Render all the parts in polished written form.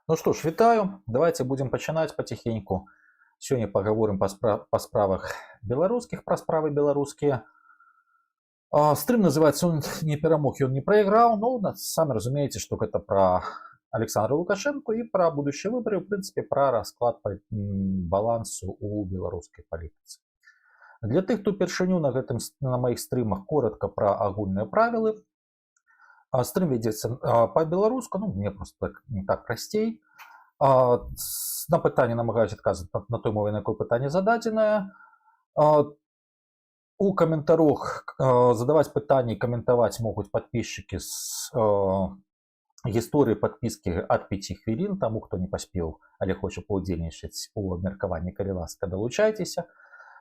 Ну что ж, вітаю. Давайте будем пачынаць потихеньку. Сёння паговорым па справах беларускіх, пра справы беларускія. Стрым называется «Он не перамог, ён не проиграл». Ну, сами разумеете, что гэта пра Александра Лукашенко и пра будущие выборы, в принципе, пра расклад балансу у беларускай палітыцы. Для тых, хто упершыню на моих стрымах, коротко пра агульныя правілы. Стрым вядзецца па-беларуску, ну, мне просто так прасцей. На пытанне намагаюсь адказваць на той мове, на якой пытанне зададзенае. У каментарах задаваць пытанні, каментаваць могуць падписчыкі з гісторыі падпіскі ад 5 хвілін. Таму, хто не паспеў, але хоча паўдзельнічаць у абмеркаванні, калі ласка, далучайцеся.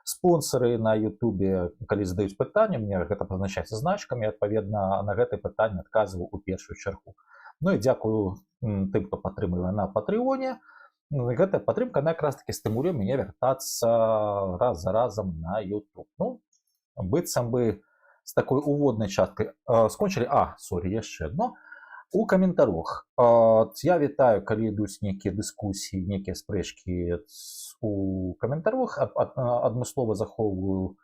Спонсоры на Ютубе, калі задаюць пытанне, мне гэта пазначаецца значкамі, адпаведна на гэтае пытанне адказваю у першую чаргу. Ну і дзякую тым, хто падтрымлівае на Патрэоне. Гэтая падтрымка якраз таки стымулюе мяне вяртацца раз за разам на Ютуб. Ну, быццам бы з такой уводнай часткай скончылі. Яшчэ адно. У каментарах я вітаю, калі ідуць нейкія дыскусіі, нейкія спрэчкі у каментарах. Адмыслова захоўваю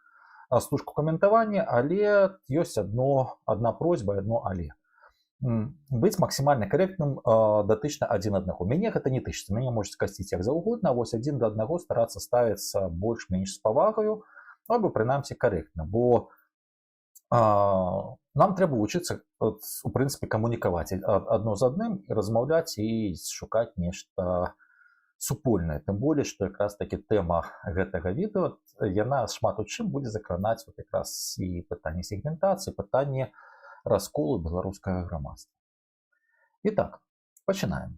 стужку каментавання, але ёсць адна просьба і адно але. Быць максімальна карэктным датычна адзін аднаго. Мяне гэта не тычыцца, мяне можа скасціць як заўгодна, вось адзін да аднаго старацца ставіцца больш-менш з павагаю, або прынамсі карэктна, бо нам трэба вучыцца, у прынцыпе, камунікаваць адно з адным, размаўляць і шукаць нешта супольнае. Тым болей, што якраз такі тэма гэтага відэа, яна шмат у чым будзе закранаць якраз і пытанне сегментацыі, пытанне расколу беларускага грамадства. Итак, пачынаем.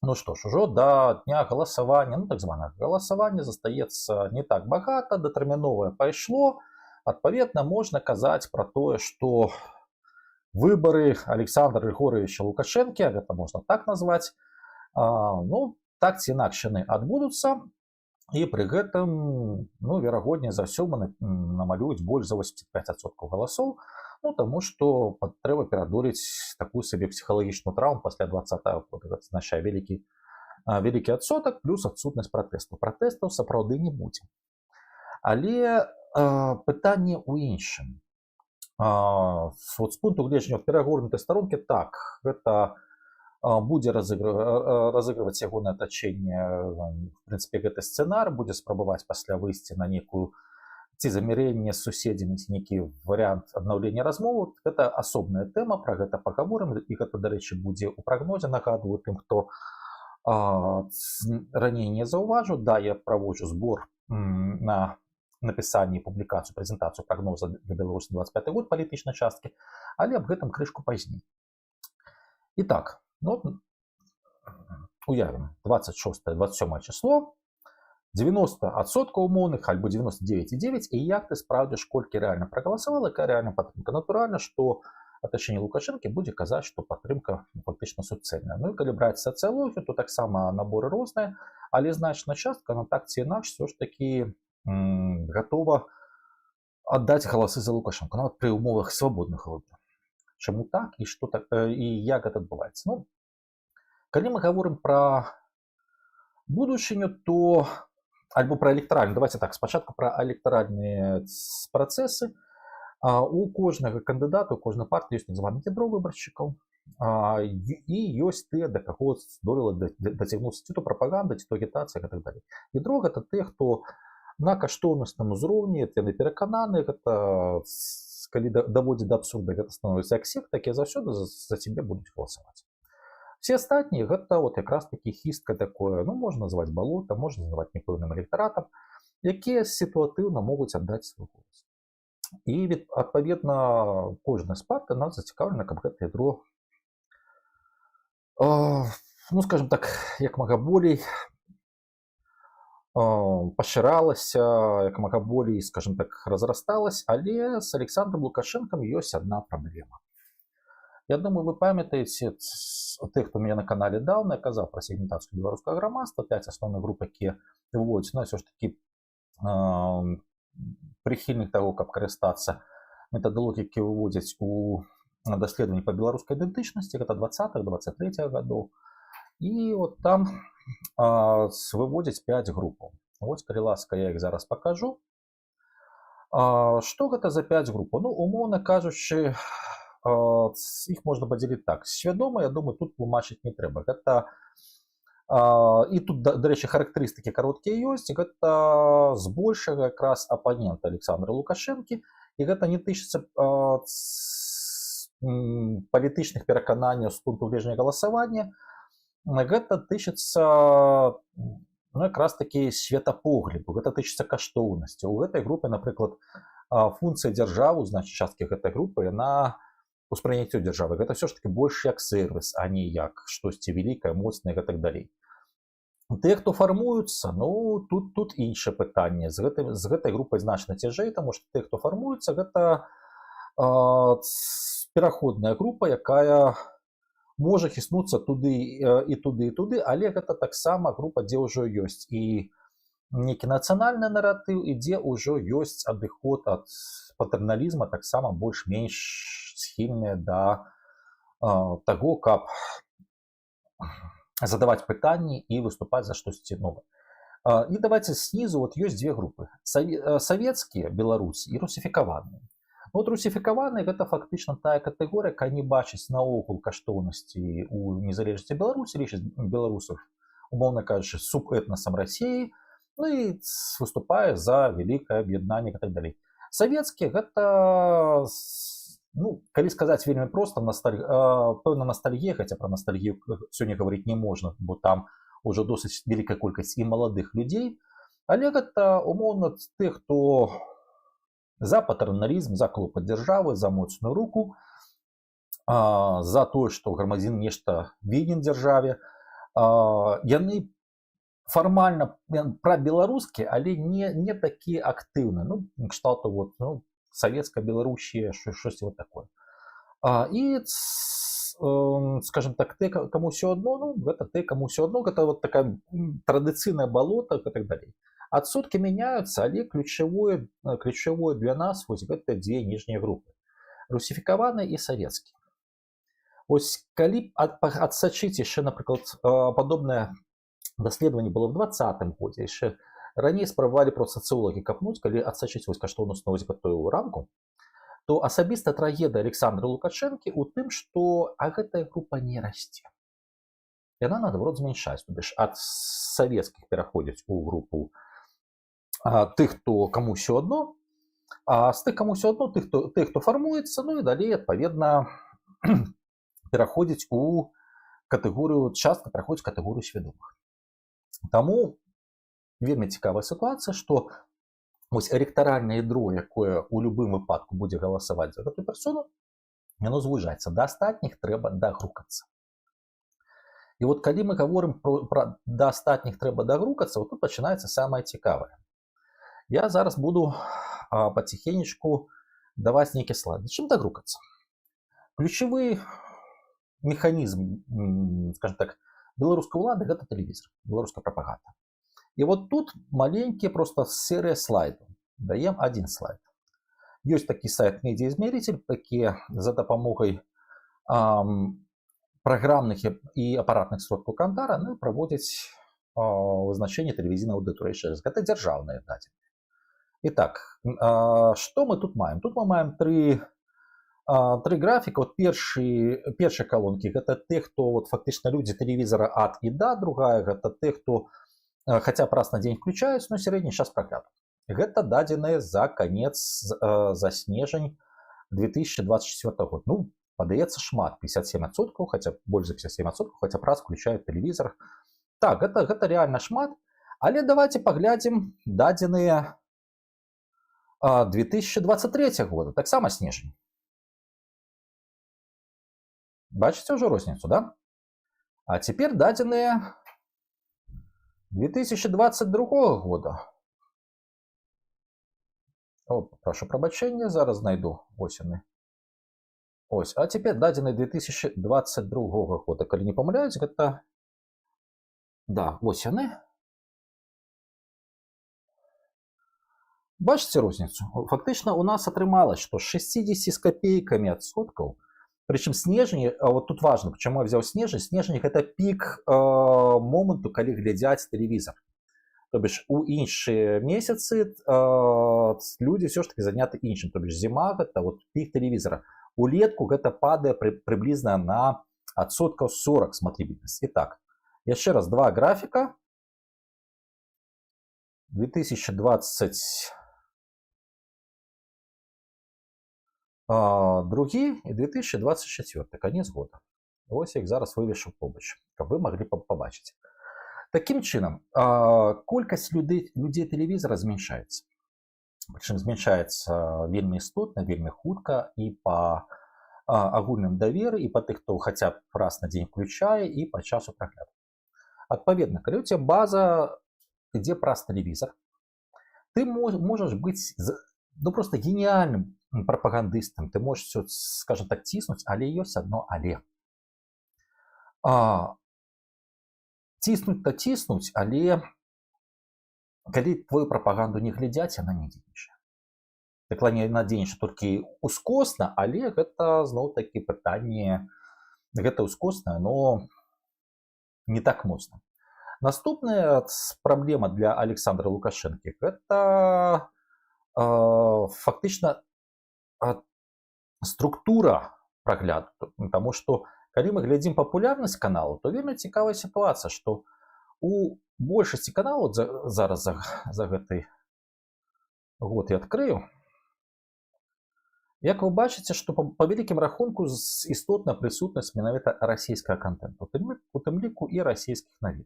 Ну што ж, ужо да дня галасавання, ну так званага галасавання, застаецца не так багата, датэрміновае пайшло. Адпаведна, можна казаць пра тое, што выбары Александра Григорьевича Лукашэнкі, гэта можна так назваць, ну, так ці інакш яны адбудуцца, і пры гэтым, ну, верагодней за ўсё намалююць больш за 85% галасоў, ну, таму што трэба перадолець такую сабе псіхалагічную траўму пасля 20-го года. Гэта азначае вялікі адсотак плюс адсутнасць пратэстаў. Пратэстаў сапраўды не будзе. Але пытанне ў іншым. З пункту гледжання ў перагорнутай старонкі, так, гэта будзе разыгрываць ягонае атачэнне, в прынцыпе, гэты сцэнар, будзе спрабаваць пасля выйсці на некую ці замірэнне з суседзямі, ці нейкі варыянт аднаўлення размовы. Гэта асобная тэма, пра гэта пагаворым, і гэта, дарэчы, будзе ў прагнозе. Нагадваю тым, хто раней не заўважыў, да, я праводжу збор на напісанне і публікацыю, прэзентацыю прагноза для Беларусі 25 год палітычнай часткі, але аб гэтым крышку пазней. І так, ну, уявім, 26-27 число, 90% умоўных, альбо 99,9, і як ты спраўдзіш, колькі рэальна прагаласавала, якая рэальна падтрымка. Натуральна, што атачэнне Лукашэнкі будзе казаць, што падтрымка фактычна суцэльная. Ну і калі браць сацыялогію, то таксама наборы розныя, але значная частка, ну так ці інакш, все ж такі гатова аддаць галасы за Лукашэнку, нават пры умовах свабодных выбараў. Чаму так і што так, і як гэта адбываецца? Ну, калі мы гаворым пра будучыню, то альбо пра электаральны, давайте так, спачатку пра электаральныя працэсы. У кожнага кандыдата, у кожнай партыі ёсць так званы ядро выбаршчыкаў, і ёсць тыя, да каго здолела дацягнуцца ці то прапаганда, ці то агітацыя і так далей. Ядро гэта тыя, хто на каштоўнасным узроўні, яны перакананы, гэта калі даводзіць да абсурда, гэта становіцца як сект, такія заўсёды за цябе будуць галасаваць. Все астатнія гэта вот якраз такі хістка такое, ну, можна назваць балота, можна назваць непэўным электаратам, якія сітуатыўна могуць аддаць свой голас. І, адпаведна, кожная з партый нас зацікаўлена, каб гэта ядро, ну, скажем так, як мага болей пашыралася, як мага болей, скажем так, разрасталась, але з Александром Лукашэнкам ёсць адна праблема. Я думаю, вы памятаеце, тых, хто мяне на канале даўна, я казаў пра сегментацыю беларускага грамадства, 5 асноўных груп, якія выводзяць, ну, ўсё ж такі прыхільных таго, каб карыстацца метадалогіяй, які выводзяць у даследаванні па беларускай ідэнтычнасці, гэта 20-23 гадоў. І от там выводзяць 5 групаў. Вось, калі ласка, я іх зараз пакажу. Што гэта за 5 групаў? Ну, умоўна кажучы, іх можна падзяліць так. Свядома, я думаю, тут тлумачыць не трэба. Гэта і тут, да рэчы, характарыстыкі кароткія ёсць. Гэта збольшага якраз апанент Александра Лукашэнкі. І гэта не тычыцца палітычных перакананняў з пункту гледжання галасавання. Гэта тычыцца якраз такі светапогляду, гэта тычыцца каштоўнасці. У гэтай групе, напрыклад, функцыя дзяржавы, значыць, часткі гэтай групы, яна ўспрыняццё дзяржавы. Гэта ўсё ж такі больш як сервіс, а не як штосьці вялікае, моцнае і так далей. Тыя, хто фармуюцца, ну, тут іншае пытанне. З гэтай групай значна цяжэй, таму што тыя, хто фармуюцца, гэта пераходная група, якая можа хіснуцца туды і туды і туды, але гэта таксама група, дзе ўжо ёсць і нейкі нацыянальны наратыў, і дзе ўжо ёсць адыход ад патэрналізма, таксама больш-менш схільныя да таго, каб задаваць пытанні і выступаць за штосьці новае. І давайте снізу, вот ёсць дзве групы. Савецкія беларусы і русіфікаваныя. Вот русіфікаваныя гэта фактычна тая катэгорыя, якая не бачыць наогул каштоўнасці ў незалежнасці Беларусі, лічыць беларусаў, умоўна кажучы, субэтнасам Расіі, ну і выступае за вялікае аб'яднанне і так далей. Савецкія гэта, ну, калі сказаць вельмі проста, пэўна ностальгія, хаця пра ностальгію сёння гаварыць не можна, бо там ўжо досыць вялікая колькасць і маладых людзей, але гэта умоўна тых, хто за патэрналізм, за клопат дзяржавы, за моцную руку, за тое, што грамадзін нешта вінен дзяржаве. Яны фармальна прабеларускія, але не такія актыўныя. Ну, кшталту вот, ну, савецкая Беларусія, штосьці вот такое. І, скажем так, те, каму ўсё адно, ну, гэта те, каму ўсё адно, гэта вот такая традыцыйная балота і так далей. Адсоткі мяняюцца, але ключавое для нас вось гэта дзве ніжнія групы. Русіфікаваныя і савецкія. Вось калі адсачыць яшчэ, напрыклад, падобнае даследаванне было ў 2020 годзе, яшчэ раней спрабавалі проста сацыёлагі капнуць, калі адсачыць вось каштоўнасную вось гэтую рамку, то асабіста трагедыя Александра Лукашэнкі ў тым, што гэтая група не расце. Яна, наадварот, змяншаецца, то бишь ад савецкіх пераходзяць у групу тых, хто каму ўсё адно, а з тых, каму ўсё адно, тых, хто фармуецца, ну і далей, адпаведна, пераходзіць у катэгорыю, частка пераходзіць у катэгорыю свядомых. Таму вельмі цікавая сітуацыя, што вось электаральнае ядро, якое ў любым выпадку будзе галасаваць за гэтую персону, яно звужаецца. Да астатніх трэба дагрукацца. І вот калі мы гаворым пра да астатніх трэба дагрукацца, вот тут пачынаецца самае цікавае. Я зараз буду паціхенечку даваць нейкі слайд. Чым дагрукацца? Ключавы механізм, скажем так, беларускай улады гэта тэлевізор, беларуская прапаганда. І вот тут маленькія просто серыя слайдаў. Даем один слайд. Ёсць такі сайт медіаізмеритель, які за дапамогай праграмных і апаратных сродкаў кантара праводзяць вызначэнне тэлевізійнай аўдыторыі. Яшчэ раз, гэта дзяржаўныя дадзеныя. Итак, што мы тут маем? Тут мы маем тры графіка. Вот першыя калонкі гэта те, хто вот фактычна людзі тэлевізара ад і да, другая гэта те, хто хаця б раз на дзень включаюць, но сярэдні час прагляду. Гэта дадзеныя за канец, за снежань 2024 год. Ну, падаецца шмат, 57%, хаця больш за 57%, хаця б раз включаюць тэлевізор. Так, гэта реально шмат, але давайте паглядзім дадзеныя 2023 года, таксама снежань. Бачыце ўжо розніцу, да? А цяпер дадзеныя 2022 года. О, прошу прабачэння, зараз знайду. Ось яны. Ось, а цяпер дадзеныя 2022 года. Калі не памыляюць, гэта... Да, ось яны. Бачыце розніцу? Фактычна у нас атрымалось, што 60 з копейкамі адсоткаў Причем снежень, вот тут важно, почему я взял снежень. Снежень это пик моменту, когда глядят телевизор. То бишь у іншыя месяцы люди все ж таки заняты іншым. То бишь зима это вот пик телевизора. Улетку гэта падае приблизно на адсоткаў 40 смотрибельность. Итак, еще раз два графика. 2022 и 2024, конец года. Ось я их зараз вывешу побач, каб вы могли побачить. Таким чином, колькасць людей телевизора зменшаецца. Причем зменшаецца вельмі істотна, вельмі хутка и по агульным даверы, и по тых, хто хотя б раз на день включае, и по часу прагляду. Адпаведна, калі у тебя база ідзе праз телевизор, ты можешь быть просто гениальным пропагандистом, ты можешь все, скажем так, тиснуть, але есть одно але. Тиснуть-то тиснуть, але калі твою пропаганду не глядяць, она не дзейнічае. Ты надзейнічае толькі ускосна, але гэта зноў-такі пытанне, гэта ускосна, но не так моцна. Наступная проблема для Александра Лукашенко – это фактично структура прагляду. Потому что, когда мы глядим популярность канала, то вельмі цікавая ситуация, что у большасці каналаў, зараз за гэты год я открою, як вы бачыце, што па вялікім рахунку істотна прысутнасць менавіта расійскага контенту, у тым ліку і расійскіх навінаў.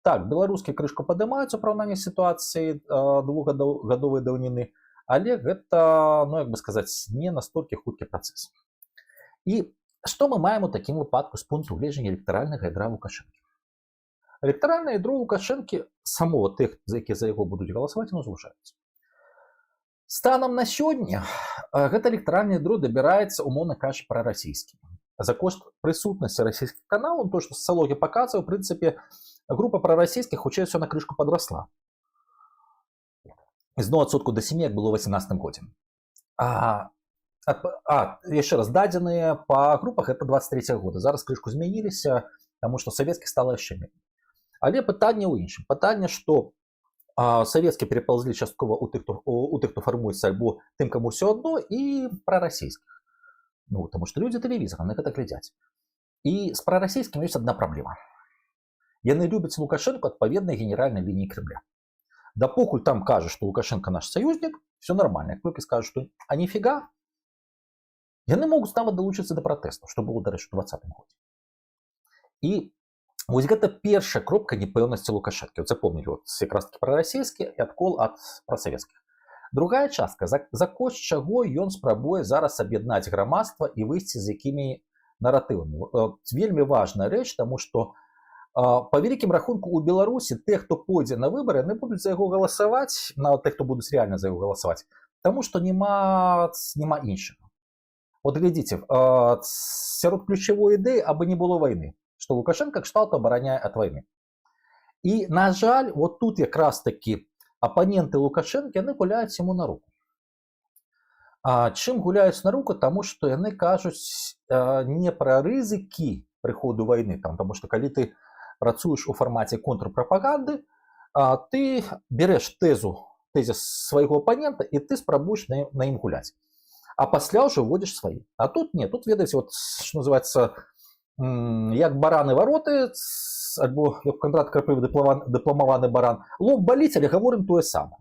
Так, беларускія крышку падымаюцца ў параўнанні сітуацыі двухгадовай даўніны, але гэта, ну, як бы сказаць, не настолькі хуткі працэс. І што мы маем у такім выпадку з пункту гледжання электаральнага ядра Лукашэнкі? Электаральнае ядро Лукашэнкі, само тых, якія за яго будуць галасаваць, оно звужаецца. Станам на сёння гэта электаральнае ядро дабіраецца, умоўна кажучы, прарасійскім. За кошт прысутнасці расійскіх каналаў, то, што сацыялогія паказвае, у прынцыпе, группа прарасійскіх хутчэй всё на крышку подросла. Зноў адсотку до 7, як было ў 2018 годзе. Яшчэ раз, дадзеныя па групах это 23 года. Зараз крышку змяніліся, таму што савецкіх стала яшчэ меней. Але пытанне ў іншым. Пытанне, што савецкія перапаўзлі часткова у тых, хто фармуецца, альбо тым, каму ўсё адно, і прарасійскіх. Ну, таму што людзі тэлевізара на гэта глядзяць. І з прарасійскім ёсць адна праблема. Яны любяць Лукашенко адпаведнай генеральнай лініі Кремля. Дапокуль там кажа, што Лукашенко наш саюзнік, все нормально. Як толькі скажа, што а ніфіга, яны могуць нават далучыцца да пратэсту, што было, дарэчы, у 2020 годзе. І вось гэта першая кропка непэўнасці Лукашэнкі. Вот запомнілі, якраз такі прарасійскі і адкол ад прасавецкіх. Другая частка, за кошт чаго ён спрабуе зараз аб'яднаць грамадства і выйсці з якімі наратывамі. Вельмі важная рэч, таму што по вялікім рахунку у Беларусі тых, хто пойдзе на выбары, яны будуць за яго галасаваць, нават тых, хто будуць реально за яго галасаваць, таму што няма іншага. Вот глядзіце, сярод ключавой ідэі, абы не было вайны, што Лукашенко кшталту абараняе ад вайны. І, на жаль, вот тут якраз такі апаненты Лукашенко, яны гуляюць яму на руку. Чым гуляюць на руку? Таму што яны кажуць не пра рызыкі прыходу вайны, таму што калі ты працуеш у фармаце контрпрапаганды, ты береш тезіс свайго апанента і ты спрабуеш на ім гуляць. А пасля ўжо вводзіш свае. А тут не, тут ведаеце, вот, што называецца, як бараны вароты, альбо як Кандрат Карпыў дыпламаваны баран, лоб баліць, але гаворым тое самае.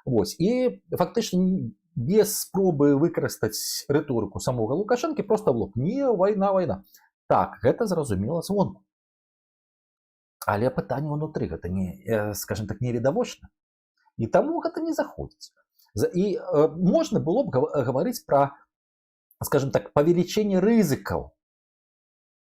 Вось. І фактычна без спробы выкарыстаць рыторыку самога Лукашэнкі проста в лоб. Не, вайна. Так, гэта зразумела звонку. Але пытанне ўнутры, гэта не, скажем так, не відавочна. І таму гэта не заходзіць. І можна было б гаварыць пра, скажем так, павелічэнне рызыкаў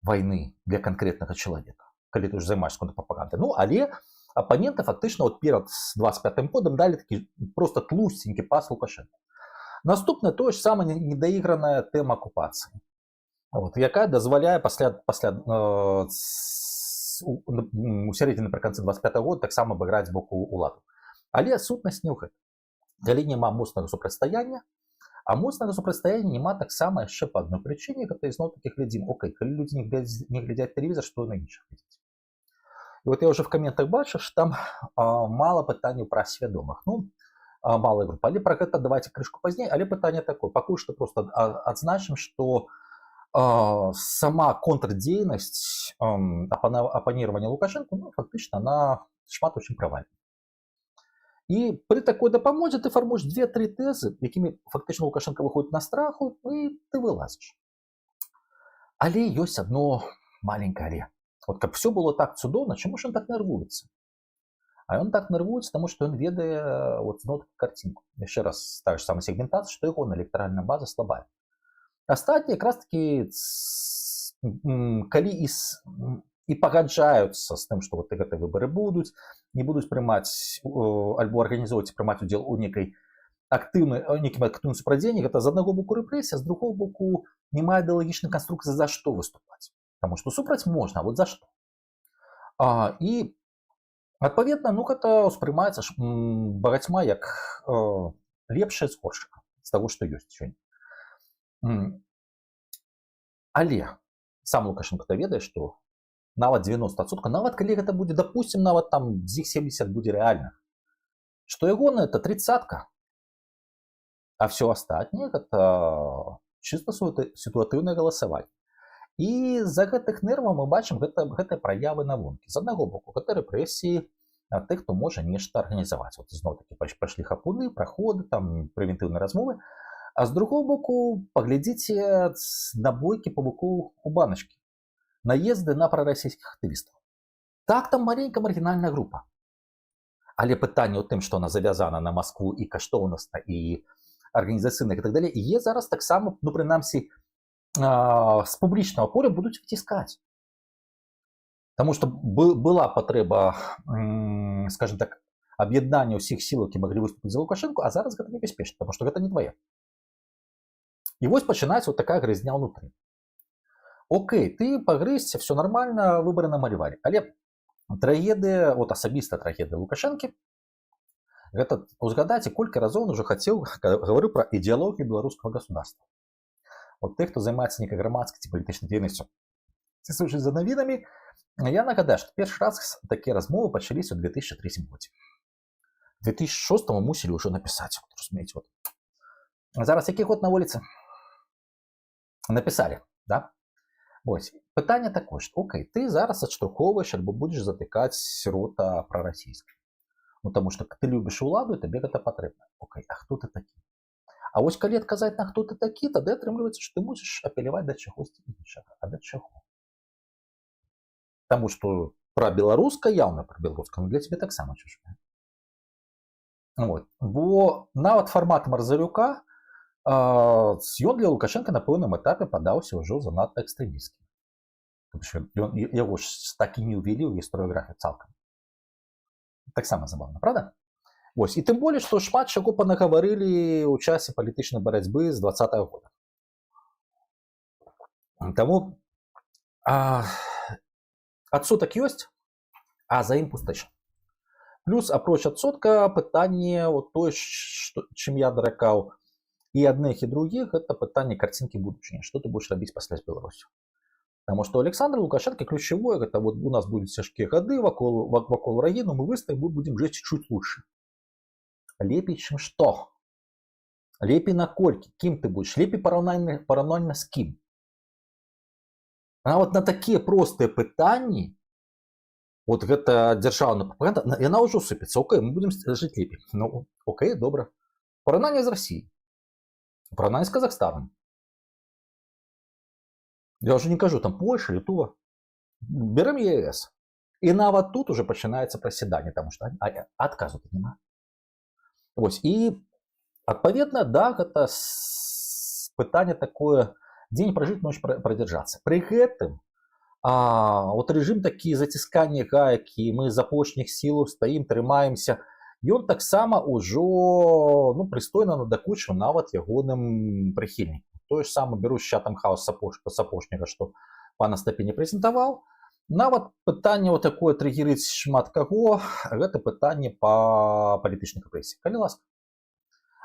вайны для канкрэтнага чалавека, калі ты ўжо займаешся контрпрапагандай. Ну, але апаненты фактычна вот перад 25 годам далі такі проста тлусценькі пас Лукашенко. Наступнае тое ж самае недаіграная тэма акупацыі, вот, якая дазваляе пасля у сярэдзіне напрыканцы 25 года таксама абыграць з боку ўладу. Але сутнасць не ў гэтым. Калі няма моцнага супрацьстаяння, А моцнага супрацьстаяння няма таксама яшчэ па адной прычыне, гэта ізноў-такі глядзім, окей, калі людзі не глядзяць тэлевізар, што на іншых глядзіць. І вот я ўжо в каментах бачу, што там мала пытанняў пра свядомых. Ну, малая група. Але пра гэта давайте крышку пазней. Але пытанне такое. Пакуль што проста адзначым, што сама контрдзейнасць апанирования Лукашенко, ну, фактычна, она шмат у чым правальна. І пры такой дапамозе ты фармуеш 2-3 тэзы, якімі фактычна Лукашенко выходзіць на страху, і ты вылазіш. Але ёсць адно маленькае але. Вот каб все было так цудоўна, чаму ж ён так нервуецца? А ён так нервуецца, таму што ён ведае вот зноў картинку. Яшчэ раз тая ж самая сегментацыя, што яго электаральная база слабая. Астатнія якраз такі калі і пагаджаюцца з тым, што вот гэтыя выбары будуць, не будуць прымаць альбо арганізоўваць прымаць удзел у нейкім актыўным супрацьдзеянні, гэта з аднаго боку рэпрэсія, з другого боку няма ідэалагічнай канструкцыі, за што выступаць. Таму што супраць можна, а вот за што. І адпаведна, ну, гэта ўспрымаецца багацьма як лепшае з горшага, з таго, што ёсць сёння. Але сам Лукашенко ведае, што нават 90%, нават калі гэта будзе, допустим, нават там з іх 70 будзе рэальна, што ягона это 30-ка, а все астатняе гэта чыста сітуатыўнае галасаванне. І з-за гэтых нерваў мы бачым гэтыя праявы на вонкі. З аднаго боку, гэта рэпрэсіі тых, хто можа нешта арганізаваць. Вот зноў-такі пайшлі хапуны, праходы, там прэвентыўныя размовы. А з другого боку, паглядзіце набойкі павукоў у баначкі, наезды на прарасійскіх актывістаў. Так, там маленькая маргінальная група. Але пытанне ў тым, што она завязана на Маскву і каштоўнасна, і арганізацыйна, і так далей, і зараз таксама, ну, прынамсі, з публічнага поля будуць выціскаць. Таму што была патрэба, скажем так, аб'яднання ўсіх сіл, які маглі выступіць за Лукашенко, а зараз гэта небяспечна, таму што гэта не твае. І вось пачынаецца вот такая грызня ўнутры. Окей, ты пагрызся, все нормально, выбары намалявалі. Але трагедыя, вот асабістая трагедыя Лукашэнкі, гэта узгадайце, колькі разоў он уже хацеў, гаварыў пра ідэалогію беларускага государства. Вот тых, хто займаецца нейкай грамадскай ці палітычнай дзейнасцю, ці служыць за навінамі, я нагадаю, што першы раз такія размовы пачаліся ў 2003 годзе. В 2006 мусілі ўжо напісаць, вот, разумееце, вот. Зараз які год на вуліцы? Напісалі, да? Вось. Пытанне такое, што окей, ты зараз адштурхоўваеш альбо будзеш затыкаць рота прарасійскай. Ну, таму што ты любіш уладу, і табе гэта патрэбна. Окей, а хто ты такі? А вось калі адказаць на хто ты такі, тады атрымліваецца, што ты мусіш апеляваць да чагосьці іншага. А да чаго? Таму што пра беларуска, яўна пра беларуска, ну для цябе таксама чужое. Вот. Бо нават фармат Марзалюка ён для Лукашенка на пэўным этапе падаўся ўжо занадта экстрэмісцкім. Яго ж так і не ўвялі ў гістарыяграфію цалкам. Таксама забаўна, правда? Вось. І тым болей, што шмат чаго панагаварылі ў часе палітычнай барацьбы з 20-го года. Таму адсотак ёсць, а за ім пустача. Плюс, апроч адсотка, пытанне вот тое, чым я даракаў і адных, і другіх, гэта пытанне карцінкі будучыні. Што ты будзеш рабіць пасля з Беларусю? Таму што Александр Лукашенко ключавое, гэта вот у нас будуць цяжкія гады вакол врагі, но мы выстаім, мы будзем жыць чуть лучше. Лепей, чым што? Лепей на колькі? Кім ты будзеш? Лепей параўнальна з кім? Нават на такія простыя пытанні, вот гэта дзяржаўная прапаганда, яна ўжо сыпецца. Окей, мы будзем жыць лепей. Ну, окей, добра. Параўнанне з Расіяй. Параўнанне з Казахстанам. Я ўжо не кажу, там Польша, Літва. Берем ЕС. І нават тут уже пачынаецца прасяданне, таму што адказу тут няма. Вось. І, адпаведна, да, гэта пытанне такое, дзень пражыць, ноч прадзяржацца. Пры гэтым, вот рэжым такі заціскання гаек, і мы з апошніх сілаў стаім, трымаемся, ён таксама ўжо, ну, прыстойна надакучыў нават ягоным прыхільнікам. Тое ж самае беру з Чатам Хаус з апошняга, што пан Астапе не прэзентаваў. Нават пытанне вот такое трыгерыць шмат каго, гэта пытанне па палітычнай рэпрэсіі. Калі ласка.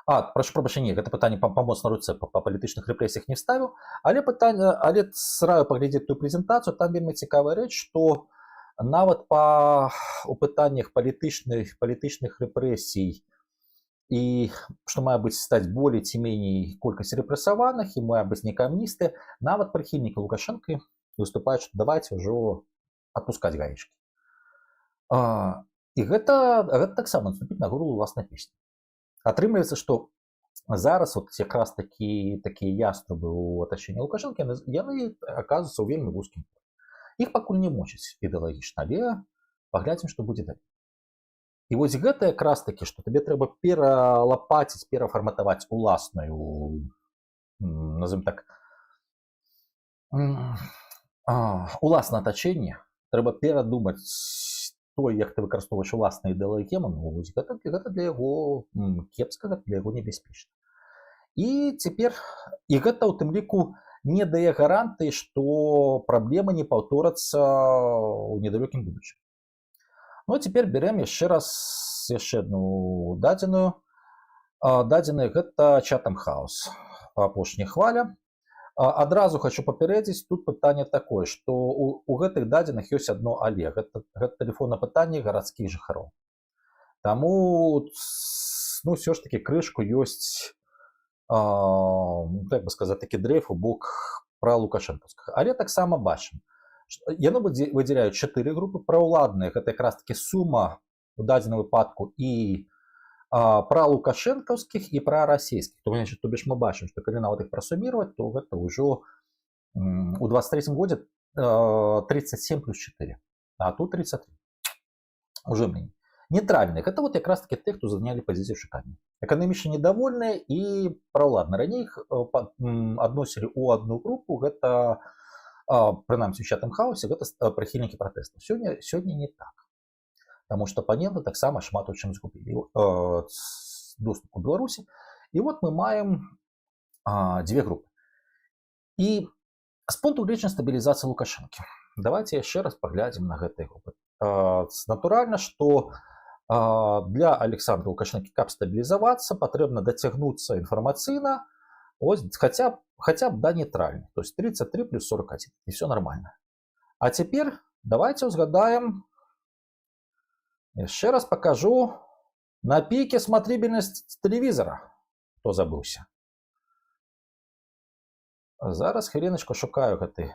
Прошу прабачэння, гэта пытанне па моцнай руцэ, па палітычных рэпрэсіях не ставіў, але сраю паглядзець тую прэзентацыю, там вельмі цікавая рэч, што нават у пытаннях палітычных рэпрэсій і што мае быць стаць болей ці меней колькасць рэпрэсаваных і мае быць нейкая амністыя, нават прыхільнікі Лукашэнкі выступаюць, што давайце ўжо адпускаць гаечкі. І гэта таксама наступіць на горло ўласнай песні. Атрымліваецца, што зараз якраз такія яструбы ў атачэнні Лукашэнкі, яны аказваюцца ў вельмі вузкім полі. Іх пакуль не мочаць ідэалагічна, але паглядзім, што будзе далей. І вось гэта якраз такі, што табе трэба пералапаціць, перафарматаваць уласную, назовем так, уласнае атачэнне, трэба перадумаць той, як ты выкарыстоўваеш уласныя ідэалагемы, гэта для яго кепска, для яго небяспечна. І цяпер, і гэта ў тым ліку не дае гарантыі, што праблемы не паўторацца ў недалёкім будучым. Ну, а цяпер берем яшчэ адну дадзеную. Дадзеная гэта Chatham House, апошняя хваля. Адразу хочу папярэдзіць, тут пытанне такое, што у гэтых дадзеных ёсць адно але. Гэта тэлефоннае пытанне гарадскіх жыхароў. Таму, ўсё ж такі крышку ёсць, так бы сказаць, такі дрейф у бок пра Лукашэнкаўскага. Але таксама бачым, яны выдзяляюць 4 групы праўладныя, гэта якраз такі сума у дадзеным выпадку і пра лукашэнкаўскіх і пра расійскіх. То бишь мы бачым, што калі нават іх прасуміраваць, то гэта ўжо у 23-м годзе 37 плюс 4, а тут 33. Уже меней. Нейтральныя, гэта якраз такі тых, хто занялі пазіцыю шукання. Эканамічна недовольныя і праўладныя. Раней іх адносілі ў адну групу, гэта, прынамсі, у Chatham House, гэта прыхільнікі пратэстаў. Сёння не так. Таму што апаненты таксама шмат у чым згубілі доступ у Беларусі. І мы маем дзве групы. І з пункту гледжання стабілізацыі Лукашэнкі. Давайте яшчэ раз паглядзім на гэтыя групы. Натуральна, што для Александра Лукашэнкі, каб стабілізавацца, патрэбна дацягнуцца інфармацыйна хаця б да нейтральных, то есть 33 плюс 41, і все нормально. А цяпер давайте узгадаем. Еще раз покажу на пике смотрибельность телевизора. Кто забылся? Зараз хвилиночку шукаю гэты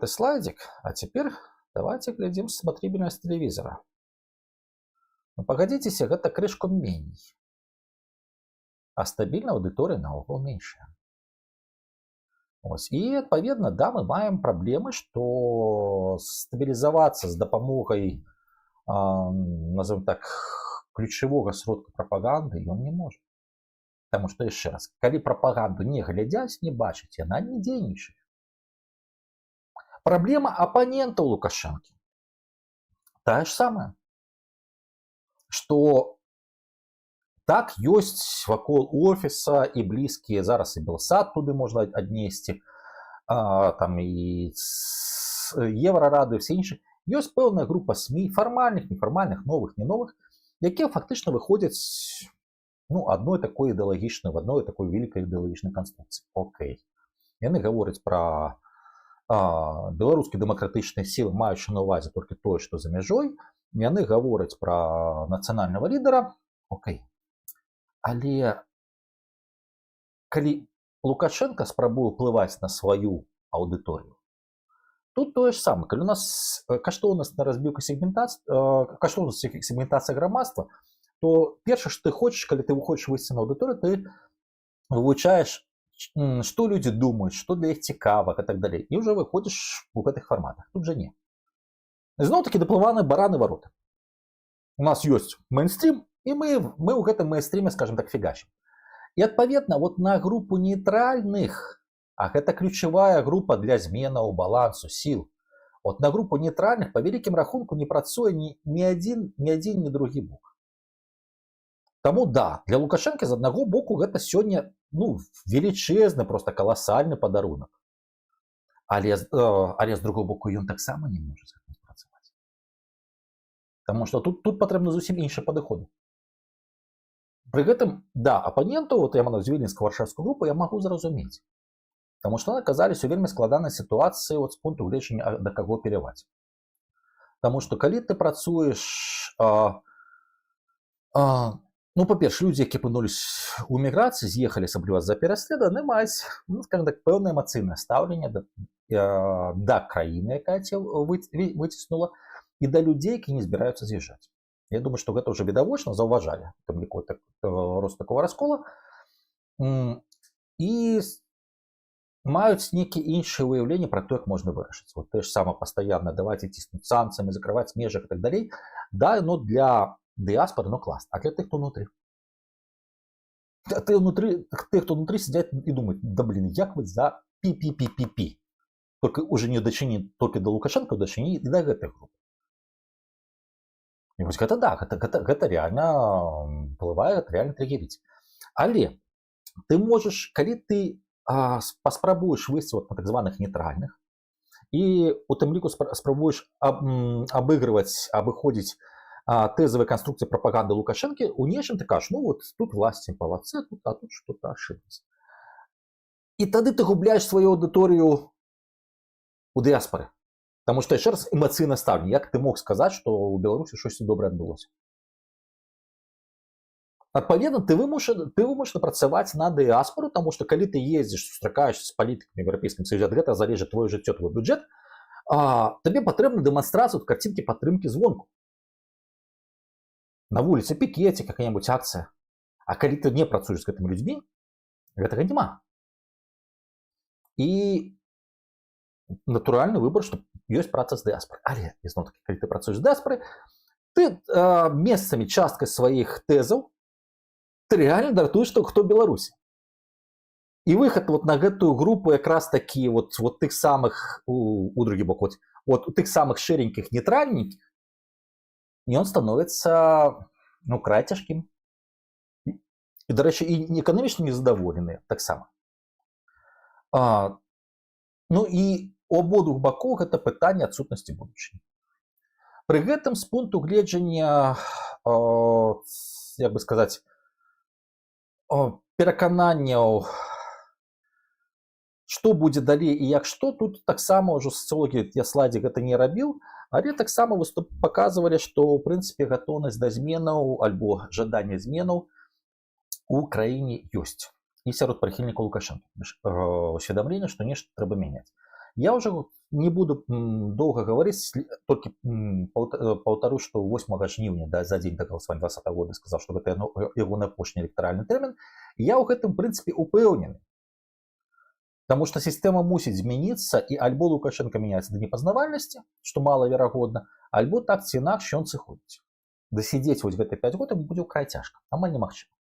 слайдик. А теперь давайте глядим смотрибельность телевизора. Ну, погодитесь, гэта крышку меней. А стабільна аўдыторыя наогул меншая. І, адпаведна, да, мы маем праблемы, што стабілізавацца з дапамогай, назовем так, ключевого сродка прапаганды ён не можа. Таму што, яшчэ раз, калі прапаганду не глядзяць, не бачыць, яна не дзейнічае. Праблема апанентаў Лукашэнкі тая ж самая, што так ёсць вакол офіса і блізкія, зараз і Белсад туды можна аднесці, там і Еўрарады, і все іншыя. Ёсць пэўная група СМІ, фармальных, нефармальных, новых, не новых, якія фактычна выходзяць адной такой ідэалагічнай, в адной такой вялікай ідэалагічнай канструкцыі. Окей. Яны гавораць пра беларускія дэмакратычныя сілы, маючы на ўвазе толькі тое, што за мяжой. Яны гавораць пра нацыянальнага лідара. Окей. Але калі Лукашенко спрабуе ўплываць на сваю аўдыторыю, тут тое ж самае. Калі у нас каштоўнасць на разбіўку сегментацыя грамадства, то першае, што ты хочаш, калі ты хочаш выйсці на аўдыторыю, ты вывучаеш, што людзі думаюць, што для іх цікава і так далей. І ўжо выходзіш у гэтых фарматах. Тут жа не. Зноў-такі дыплаваны бараны вароты. У нас ёсць мейнстрім, і мы ў гэтым мейнстріме, скажем так, фігачым. І адпаведна, на групу нейтральных, а гэта ключавая група для зменаў балансу сіл, на групу нейтральных, па вялікім рахунку, не працуе ні адзін, ні другі бок. Таму, да, для Лукашэнкі з аднаго боку гэта сёння велічэзны, проста каласальны падарунак. Але з другого боку ён таксама не можа з гэтым працаваць. Таму што тут патрэбны зусім іншы падыход. Пры гэтым да апанентаў вот я з віленскую варшавскую групу я магу зразумець, таму што аказались у вельмі складанай сітуацыі вот з пункту гледжання да каго апеляваць. Таму што калі ты працуеш ну па-перша, людзі, які апынуліся ў эміграцыі, з'ехалі асабліва з-за пераследавання, маюць, ну скажем так, пэўнае эмацыйнае стаўленне да краіны, якая цябе выціснула, і да людзей, які не збіраюцца з'язджаць. Я думаю, што гэта ўжо відавочна заўважалі, у тым ліку рост такого раскола, і маюць нейкія іншыя выяўленні пра то, як можна вырашыць. Вот тое ж самае пастаянна давайце ціснуць санкцыямі, закрываць межах і так далей. Да, ну для дыаспоры, ну класс. А для тых, хто внутрі? Тых, хто внутрі сидять і думаюць, да блін, як вы за пі-пі-пі-пі-пі. Только уже не дачыні толькі да Лукашенка, дачыні і да гэтай групы. І вось гэта да, гэта реально ўплывае, гэта реально триггеріць. Але ты можаш, калі ты паспрабуеш выйсці вот на так званых нейтральных і у тым ліку спрабуеш абыходзіць тэзавыя канструкцыі прапаганды Лукашэнкі, у нечым ты кажаш, ну вот тут власць малацы, а тут что-то ошиблось. І тады ты губляеш сваю аўдыторыю у дыаспоры. Таму што яшчэ раз эмацыйна стаўленне, як ты мог сказаць, што ў Беларусі штосьці добрае адбылося. Адпаведна, ты вымушаны працаваць на дыаспору, таму што калі ты ездзіш, сустракаешся з палітыкамі ў Еўрапейскім Саюзе, ад гэтага залежыць твоё жыццё, твой бюджэт, табе патрэбна дэманстрацыя, карцінкі падтрымкі звонку. На вуліцы пікеце, какая-нибудь акцыя. А калі ты не працуеш з гэтымі людзьмі, гэтага няма. І натуральны выбор, што ёсць праца з дыаспорай. Але, ізноў-такі, калі ты працуеш з дыаспорай, ты месцамі часткай сваіх тэзаў ты реально дратуеш, што хто Беларусі. І выхад вот на гэтую групу якраз такі вот тых самых, у другі бок, вот у тых самых шэренькіх нейтральненькіх, і ён становіцца, ну, край цяжкім. І, дарэчы, і эканамічна незадаволеныя таксама. Ну і у абодвух бакоў гэта пытанне адсутнасці будучыні. Пры гэтым з пункту гледжання, як бы сказаць, перакананняў, што будзе далей і як што, тут таксама ўжо сацыёлагі, я слайдзе гэта не рабіў, але таксама паказвалі, што ў прынцыпе гатоўнасць да зменаў альбо жаданне зменаў у краіне ёсць. І сярод прыхільнікаў Лукашэнкі. Усведамленне, што нешта трэба мяняць. Я ўжо не буду доўга гаварыць, толькі паўтару, што 8 жніўня, за дзень да галасавання 2020 года сказаў, што гэта ягоны апошні электаральны тэрмін. Я ў гэтым прынцыпе упэўнены. Таму што сістэма мусіць змяніцца, і альбо Лукашенко мяняецца да непазнавальнасці, што малаверагодна, альбо так ці інакш ён сыходзіць. Дасядзець вось гэты 5 год будзе ўкрай цяжка, амаль немагчыма.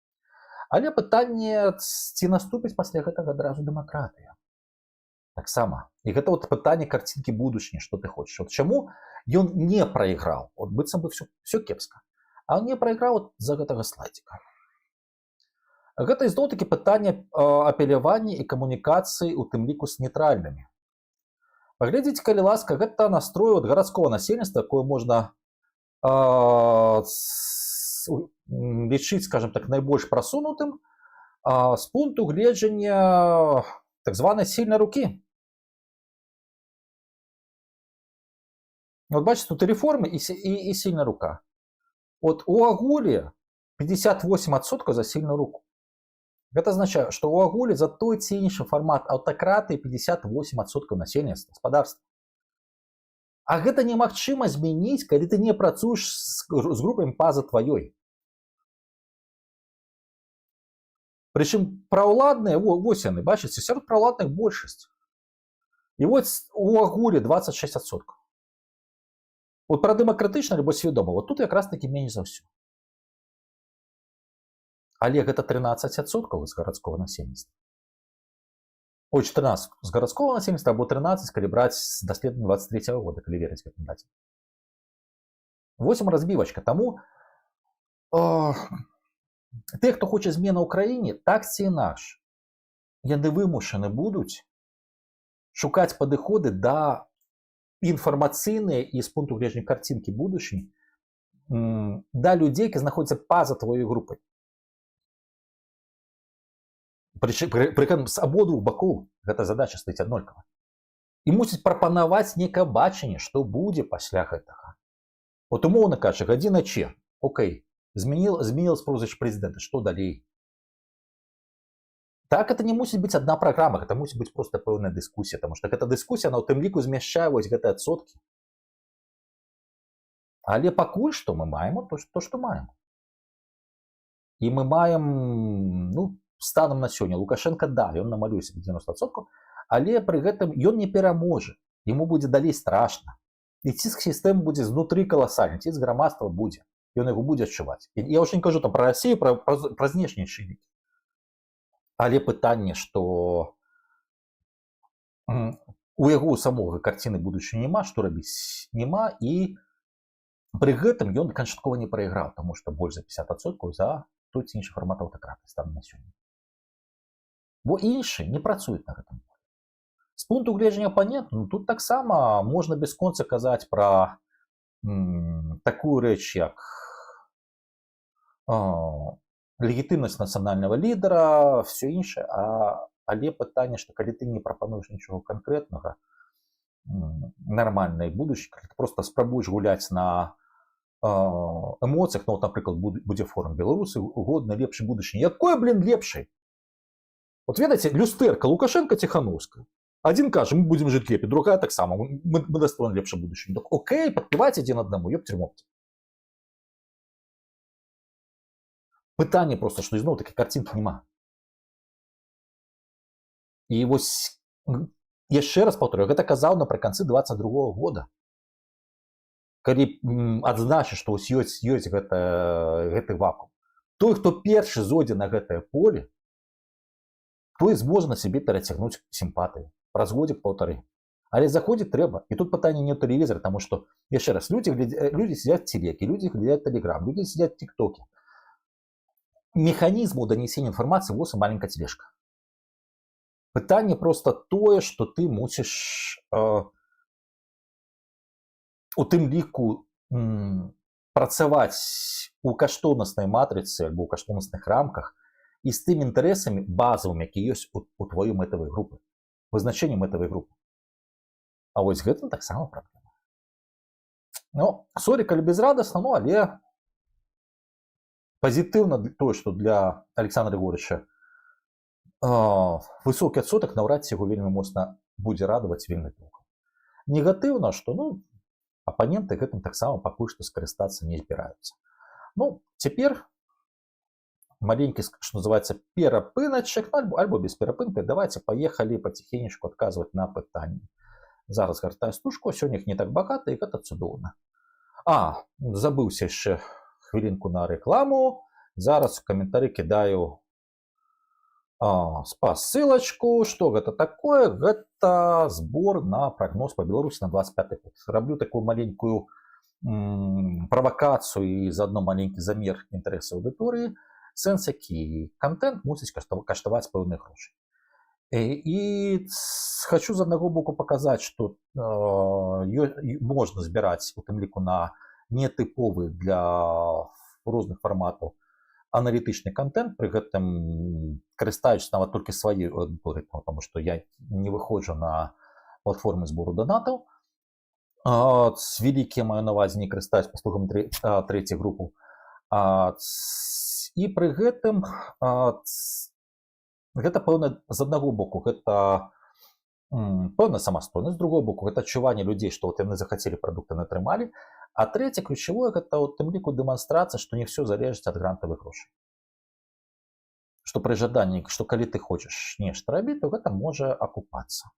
Але пытанне, ці наступіць пасля гэтага адразу дэмакратыя. Таксама. І гэта вот пытанне карцінкі будучыні, што ты хочаш. Вот чаму ён не прайграў? Вот быццам бы все кепска. А он не прайграў вот за гэтага слайдзіка. Гэта ізноў-такі пытанне апелявання і камунікацыі, у тым ліку з нейтральнымі. Паглядзіце, калі ласка, гэта настрой от гарадскога насельніцтва, якое можна лічыць, скажем так, найбольш прасунутым з пункту гледжання так званай сильной руки. Вот бачите, тут и реформы, и сильная рука. Вот у агулі 58% за сильную руку. Гэта означае, што ў агуле за той ці іншы фармат аўтакратыі 58% насельніцтва, гаспадарства. А гэта немагчыма змяніць, калі ты не працуеш з групамі па-за тваёй. Прычым праўладныя, вось яны, бачыце, сярод праўладных большасць. І вось у агуле 26%. Вот пра дэмакратычна альбо свядома, вот тут якраз такі менш за ўсё. Але гэта 13% з гарадскога насельніцтва. Ой, 14 з гарадскога насельніцтва, або 13, калі браць з даследавання 23 года, калі верыць гэтым дадзеным. Вось разбівачка. Таму тых, хто хоча змены ў краіне, так ці інакш, яны вымушаны будуць шукаць падыходы да інфармацыйныя і з пункту гледжання карцінкі будучыні да людзей, які знаходзяцца па-за тваёй групай. Прыкладам з абодвух бакоў гэта задача стаіць аднолькава. І мусіць прапанаваць некае бачанне, што будзе пасля гэтага. От умоўна кажучы, гадзіна Ч. Окей, змянілася прозвішча прэзідэнта, што далей? Так, это не мусіць быць адна праграма, гэта мусіць быць проста пэўная дыскусія, таму што гэта дыскусія, она ў тым ліку змяшчае вось гэтыя адсоткі. Але пакуль што мы маем то, што маем. І мы маем, ну, станам на сёння, Лукашенко, да, ён намалюе сабе 90%, але пры гэтым ён не пераможа, яму будзе далей страшна. І ціск сістэмы будзе знутры каласальны, ціск грамадства будзе, ён яго будзе адчуваць. Я ўжо не кажу там пра Расію, пра знешнія чыннікі. Але пытанне, што у яго самога карціны будучыні няма, што рабіць няма, і пры гэтым ён канчаткова не прайграў, таму што больш за 50% за той ці іншы фармат аўтакратыі станам на сёння. Бо іншыя не працуюць на гэтым. З пункту гледжання апанента, ну, тут таксама можна бясконца казаць пра такую рэч, як легітымнасць нацыянальнага лідара, все іншае, але пытанне, што калі ты не прапануеш нічога канкрэтнага, нармальнай будучыні, калі ты проста спрабуеш гуляць на эмоцыях, ну, напрыклад, будзе форум беларусы, годна лепшай будучыні. Якое, лепшай? Вот ведаеце, люстэрка Лукашенко, Ціхановская. Адзін кажа, мы будзем жыць лепей, другая таксама, мы дастроім лепшай будучыні. Так окей, падпівайце адзін аднаму, ёпці-мопці. Пытанне проста, што ізноў такі карцінкі няма. І вось яшчэ раз паўторю, гэта казаў напрыканцы 22-го года. Калі адзначыць, што ёсць гэты вакуум. Той, хто першы зойдзе на гэтае поле, той зможа на сябе перацягнуць сімпатыю. Праз годзік-паўтары. Але заходзіць трэба. І тут пытанне не ў тэлевізары, таму што, яшчэ раз, людзі сядзяць телекі, людзі глядзяць тэлеграм, людзі сядзяць тик-токі. Механізму данесення інфармацыі вось і маленькая тележка. Пытанне проста тое, што ты мусіш у тым ліку працаваць у каштоўнаснай матрыцы альбо ў каштоўнасных рамках і з тымі інтарэсамі базавымі, які ёсць у тваёй мэтавай групы, вызначэнні мэтавай групы. А вось гэта таксама праблема. Ну, сорі, калі безрадасна, ну, але пазітыўна тое, што для Александра Григорьевича высокі адсотак наўрад ці яго вельмі моцна будзе радаваць вельмі доўга. Негатыўна, што, ну, апаненты гэтым таксама пакуль што скарыстацца не збіраюцца. Ну, цяпер маленькі, што называецца, перапыначак, альбо без перапынка. Давайте паехалі паціхенечку адказваць на пытанні. Зараз гартаю стужку, сёння іх не так багата, і гэта цудоўна. Забыўся яшчэ хвілінку на рэкламу. Зараз у каментары кідаю спасылачку. Што гэта такое? Гэта збор на прагноз па Беларусі на 25 год. Раблю такую маленькую правакацыю і заадно маленькі замер інтарэсаў аўдыторыі. Сэнс які контент мусіць каштаваць пэўныя грошы. І хочу з аднаго боку паказаць, што можна збіраць у тым ліку на нетыповы для розных фарматаў аналітычны контент, пры гэтым карыстаючыся нават толькі сваёй аўдыторыяй, тому што я не выходжу на платформы збору донатаў. Вялікія маю на увазе, не карыстаюсь паслугамі трэцяй групы. І пры гэтым гэта пэўна з аднаго боку, гэта пэўна самастойнасць, з другого боку, гэта адчуванне людзей, што яны захацелі прадукты, натрымалі. А трэцяе, ключавое, гэта ў тым ліку дэманстрацыя, што не ўсё залежыць ад грантавых грошай. Што пры жаданні, што калі ты хочаш нешта рабіць, то гэта можа акупацца.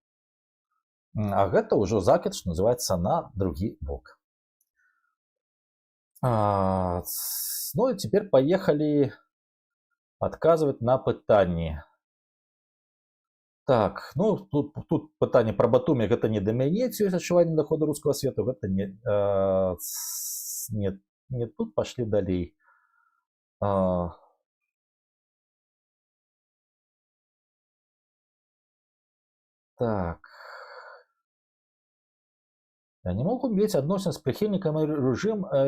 А гэта ўжо закід, што называецца, на другі бок. Ну і цяпер паехалі адказваць на пытанні. Так, ну тут пытанне пра Батумі, гэта не да мяне, ці ёсць адчуванне даходу рускага свету, гэта не тут, пашлі далей. Так. Я не могу мець адносін з прыхільнікамі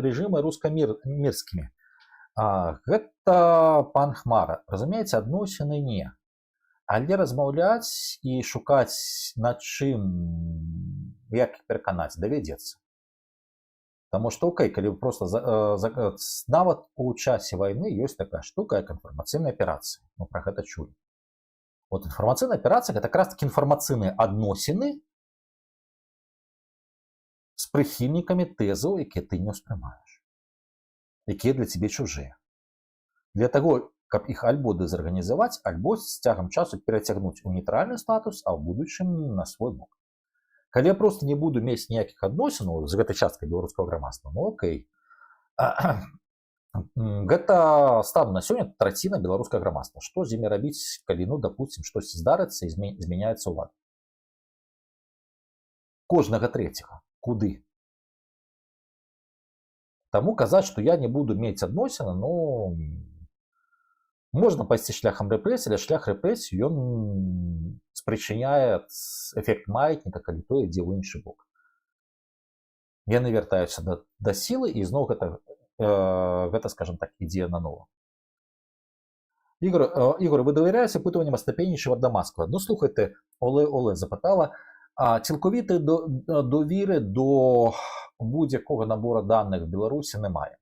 рэжыма рускамірскімі. Гэта пан Хмара. Разумееце, адносіны не. Але размаўляць і шукаць над чым, як іх пераканаць, давядзецца. Таму што окей, калі вы просто нават у часе вайны ёсць такая штука, як інфармацыйная аперацыя. Мы пра гэта чулі. Вот інфармацыйная аперацыя гэта якраз такі інфармацыйныя адносіны з прыхільнікамі тэзаў, якія ты не ўспрымаеш, якія для цябе чужыя. Для таго, каб іх альбо дэзарганізаваць, альбо з цягам часу перацягнуць у нейтральны статус, а ў будучым на свой бок. Калі я просто не буду мець ніякіх адносінаў з гэтай часткай беларускага грамадства, ну окей. Гэта стану на сёння траціна беларускага грамадства. Што з імі рабіць, калі, ну, допустим, штосьці здарыцца і змяняецца ўлада? Кожнага трэцяга. Куды? Таму казаць, што я не буду мець адносіны, ну, можна пайсці шляхам рэпрэсій, але шлях рэпрэсій ён спрычыняе эфект маятніка, калі то ідзе ў іншы бок. Яны вяртаюцца да сілы, і зноў гэта, скажем так, ідзе нанова. Ігор, ви довіряєте опитуванням ступені Шевардамаскова? Ну, слухайте, Оле запитала, цілковітої довіри до будь-якого набору даних в Білорусі немає.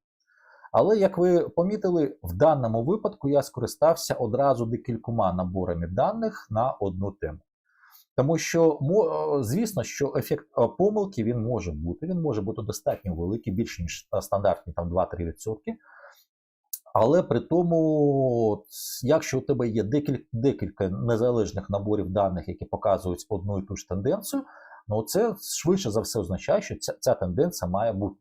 Але, як ви помітили, в даному випадку я скористався одразу декількома наборами даних на одну тему. Тому що, звісно, що ефект помилки він може бути достатньо великий, більше ніж стандартні там 2-3%. Але при тому, якщо у тебе є декілька незалежних наборів даних, які показують одну і ту ж тенденцію, ну це швидше за все означає, що ця тенденція має бути.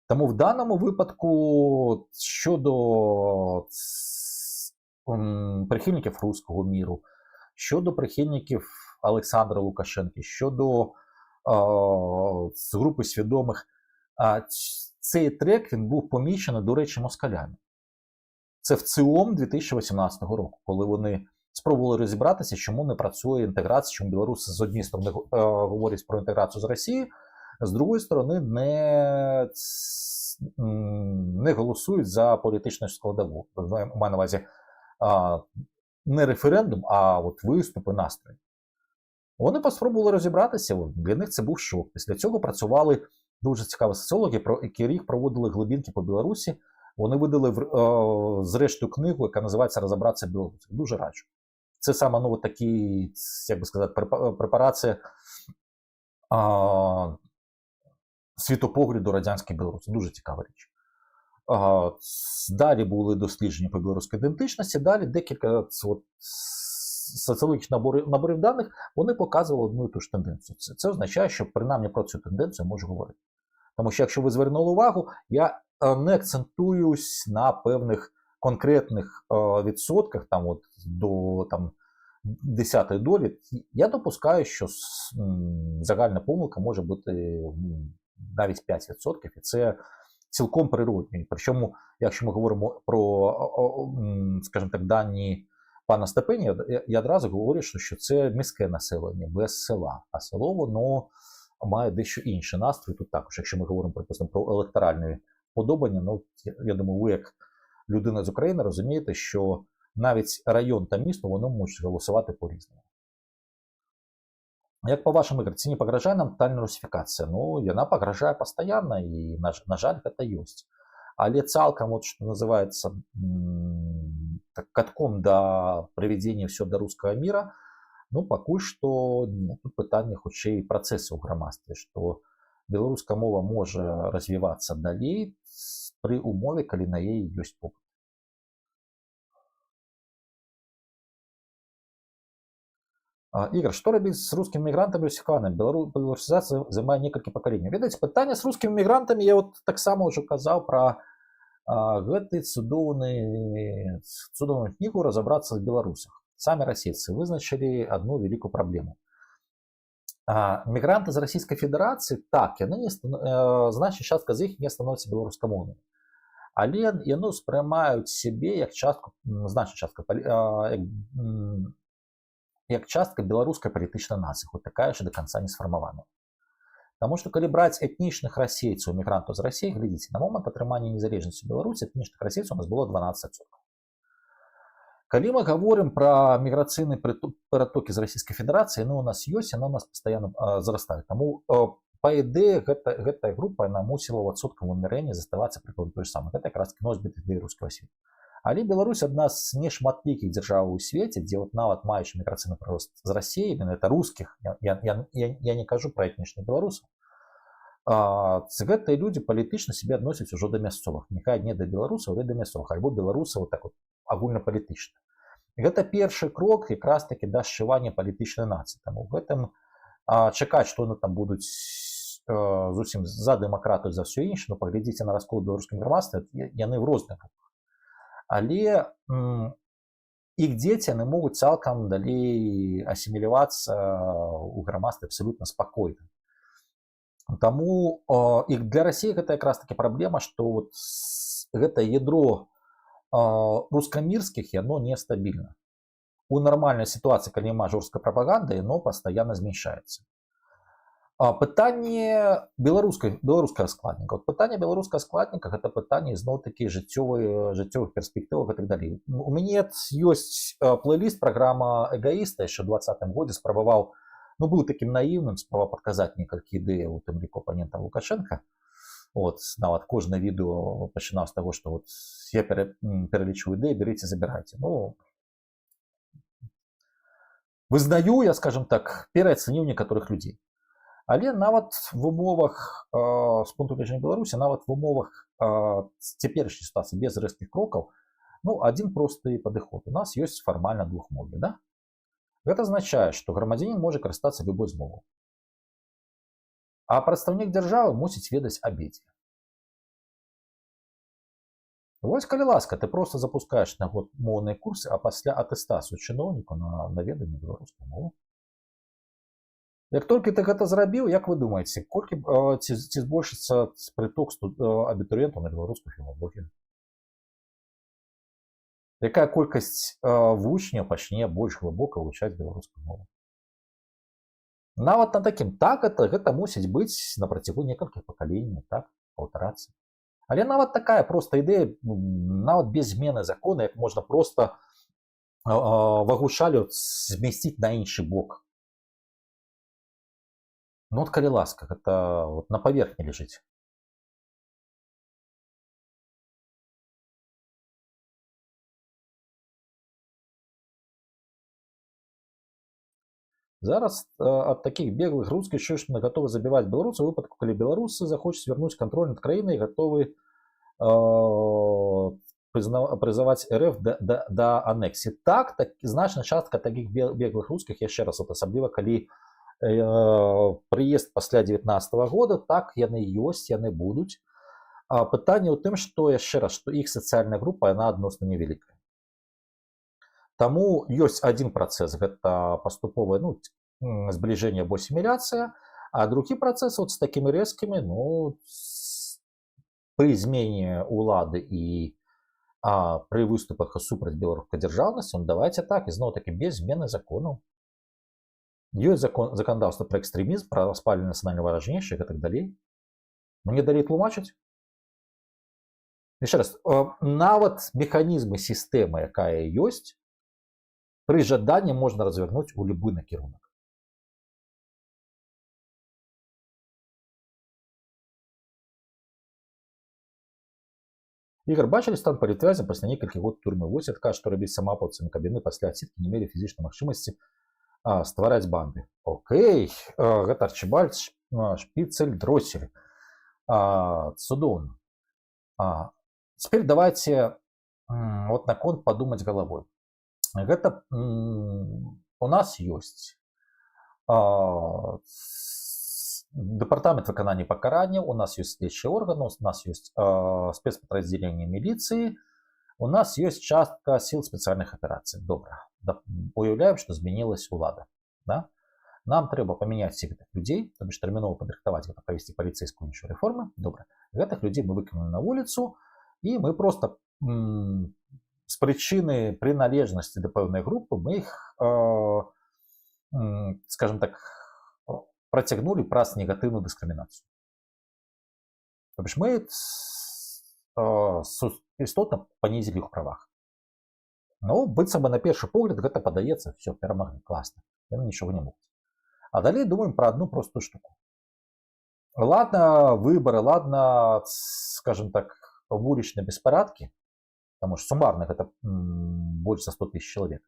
Тому в даному випадку щодо прихильників руського міру, щодо прихильників Олександра Лукашенка, щодо групи свідомих, цей трек він був помічений, до речі, москалями. Це в ЦИОМ 2018 року, коли вони спробували розібратися, чому не працює інтеграція, чому білоруси з однієї сторони говорять про інтеграцію з Росією, з другої сторони не голосують за політичну складову. Маю на увазі не референдум, а от виступи, настрої. Вони спробували розібратися, для них це був шок. Після цього працювали дуже цікаві соціологи, які рік проводили глибинки по Білорусі. Вони видали зрештою книгу, яка називається «Розібратися в Білорусі». Дуже раджу. Це саме, ну, такі, як би сказати, препарація світопогляду радянської Білорусі. Дуже цікава річ. Далі були дослідження по білоруській ідентичності, далі декілька соціологічних наборів даних, вони показували одну і ту ж тенденцію. Це означає, що принаймні про цю тенденцію можу говорити. Тому що, якщо ви звернули увагу, я не акцентуюсь на певних конкретних відсотках, там, от, до там, 10-ї долі. Я допускаю, що загальна помилка може бути навіть 5%, і це цілком природньо. Причому, якщо ми говоримо про, скажімо так, дані пана Степені, я одразу говорю, що це міське населення, без села. А село, воно має дещо інший настрій тут також. Якщо ми говоримо, припустимо, про електоральне вподобання, ну, я думаю, ви, як людина з України, розумієте, що навіть район та місто, воно можуть голосувати по-різному. Як по-вашому, Ігор, ці не погрожає нам тотальна русифікація? Ну, вона погрожає постійно, і, на жаль, це є. Але цілком, от, що називається, катком до приведення всього до руського міра, ну, поки що ні. Тут питання хоч і процесу у громадстві, що білоруська мова може розвиватися далі при умові, коли на її є попит. Ігор, що робити з русскими мігрантами і росіянами? Білорусизація займає некілька поколінь. Відається, питання з русскими мігрантами, я от так само вже казав про гэту цудоўную книгу «Разобраться в белорусах». Сами российцы вызначили одну великую проблему. Мигранты из Российской Федерации, так, значит, частка з них не становится белорускамоўнымі. Але яны сприймають себе як частку, значить частка, як частка белорусской політичної нації, хоч така ще до конца не сформована. Потому что, коли брать этничных российцев, мигрантов из России, глядите, на момент отрымания незалежности Беларуси этничных российцев у нас было 12%. Калі мы говорим про міграцыйны прыток з Расійскай Федэрацыі, у нас ёсць, яна у нас пастаянна зарастае. Таму па ідэі гэтая група яна мусіла ў адсоткавым вымярэнні заставацца прыкладна той же самы. Гэта якраз носьбіт ідэі рускага свету. Але Беларусь адна з нешматлікіх дзяржаў у свеце, дзе нават маючы міграцыйны прырост з Расіі, менавіта рускіх, я не кажу пра этнічных беларусаў, гэтыя людзі палітычна сябе адносяць ужо да мясцовых, няхай не да беларусаў, але да мясцовых, альбо беларусаў так агульнапалітычна. Гэта першы крок якраз такі да сшывання палітычнай нацыі. Таму ў гэтым чакаць, што яны там будуць зусім за дэмакратыю, за ўсё іншае, паглядзіце на раскол беларускім грамадстве, яны ў розных групах. Але іх дзеці яны могуць цалкам далей асімілявацца ў грамадстве абсалютна спакойна. Таму для Расіі гэта якраз такі праблема, што гэта ядро рускамірскіх яно нестабільна. У нармальнай сітуацыі, калі няма жорсткай прапаганды, яно пастаянна змяншаецца. Пытанне беларускага складніка. Пытанне беларускага складніка гэта пытанне зноў-такі жыццёвых перспектываў і так далей. У мяне ёсць плейліст, праграма эгоіста, яшчэ ў 2020 годзе спрабаваў, быў такім наіўным, спрабаваў падказаць некалькі ідэяў, у тым ліку апанента Лукашенка. Нават кожнае відэо пачынаў з таго, што я пералічу ідэі, берыце, забірайце. Вызнаю, я, скажем так, пераацаніў некаторых людзей. Але нават в умовах, з пункту гледжання Беларусі, нават в умовах цяперашняй сітуацыі без рэзкіх крокаў, адзін просты падыход. У нас ёсць фармальна двухмоўе, да? Гэта азначае, што грамадзянін можа карыстацца любой з моваў. А прадстаўнік дзяржавы мусіць ведаць абедзве. Вось, калі ласка, ты проста запускаеш на год моўныя курсы, а пасля атэстацыю чыноўніку на наведанне беларускай мовы. Як толькі ты гэта зрабіў, як вы думаеце, ці збольшыцца прыток абітурыентаў на беларускую філалогію? Якая колькасць вучняў пачне больш глыбока вывучаць беларускую мову? Нават на такім, так, гэта мусіць быць на працягу некалькіх пакаленняў, так, паўтарацца. Але нават такая проста ідэя, нават без змены закона, як можна проста вагу шалю змясціць на іншы бок. Калі ласка, гэта на паверхні ляжыць. Зараз ад такіх беглых рускіх шышна гатовы забіваць беларусаў у выпадку, калі беларусы захочуць вярнуць кантроль над краінай і гатовы прызываць РФ да анексіі. Так, значная частка такіх беглых рускіх, яшчэ раз, асабліва калі прыезд пасля 19-го года, так, яны ёсць, яны будуць. Пытанне ў тым, што яшчэ раз, што іх сацыяльная група, яна адносна невялікая. Таму ёсць адзін працэс, гэта паступовае збліжэнне або асіміляцыя, а другі працэс з такімі рэзкімі, пры змене ўлады і пры выступах супраць беларускай дзяржаўнасці, давайце так, ізноў-такі без змены законаў. Ёсць заканадаўства пра экстрэмізм, пра распаленне нацыянальна важнейшых і так далей. Мне далей тлумачыць? Яшчэ раз, нават механізмы сістэмы, якая ёсць, пры жаданні можна развярнуць у любы накірунак. Ігор, бачылі стан палітвязня пасля некалькі год турмы? Вось адказ, што рабіць самаапаўцамі, каб яны пасля адсідкі не мелі фізічнай магчымасці ствараць банды. Окей, гэта Арчибальд Шпіцель-Дроссель. Цудоўна. Цяпер давайце наконт падумаць галавой. Гэта у нас ёсць дэпартамент выканання пакаранняў, у нас ёсць следчыя органы, у нас ёсць спецпадраздзяленне міліцыі, у нас ёсць частка сіл спецыяльных аперацый. Добра. Уяўляем, што змянілася ўлада. Нам трэба памяняць всіх гэтых людзей, то бишь тэрмінова падрыхтаваць, гэта правесці паліцэйскую іншую рэформу. Добра. Гэтых людзей мы выкінулі на вуліцу, і мы проста з прычыны прыналежнасці да пэўнай групы мы іх, скажем так, працягнулі праз негатыўную дыскрымінацыю. То бишь мы істотна панізілі іх правах. Ну, быццам бы на першы погляд гэта падаецца, все, перамаглі, класна, яны нічога не могуць. А далей думаем пра адну простую штуку. Ладно выборы, ладно, скажем так, вулічныя беспарадкі, потому что суммарна гэта больш за 100 000 чалавек.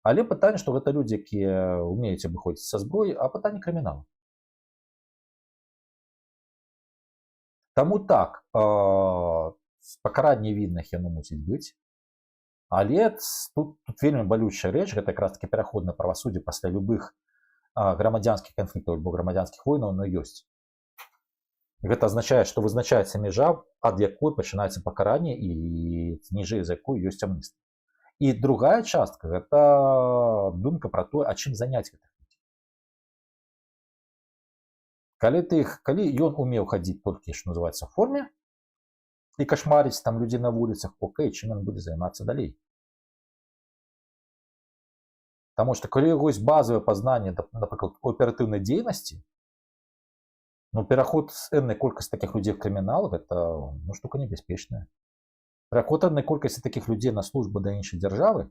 Але пытанне, што гэта людзі, якія умеюць абыходзіць са зброі, а пытанне крыміналу. Таму так, пакаранне вінных яно мусіць быць. Але тут вельмі балючая рэч, гэта якраз таки пераходнае правасуддзе пасля любых грамадзянскіх канфліктаў альбо грамадзянскіх войнаў, но ёсць. Гэта азначае, што вызначаецца мяжа, ад якой пачынаецца пакаранне і ніжэй за якой ёсць амністыя. І другая частка гэта думка пра тое, а чым заняць гэтых людзей. Калі ён умеў хадзіць толькі, што называецца, в форме і кашмарыць там людзей на вуліцах, окей, чым ён будзе займацца далей. Таму што калі яго ёсць базавае пазнанне, напрыклад, у аператыўнай дзейнасці, ну, пераход з эннай колькасці такіх людзей в крымінал, гэта штука небяспечная. Пераход эннай колькасці такіх людзей на службу да іншай дзяржавы,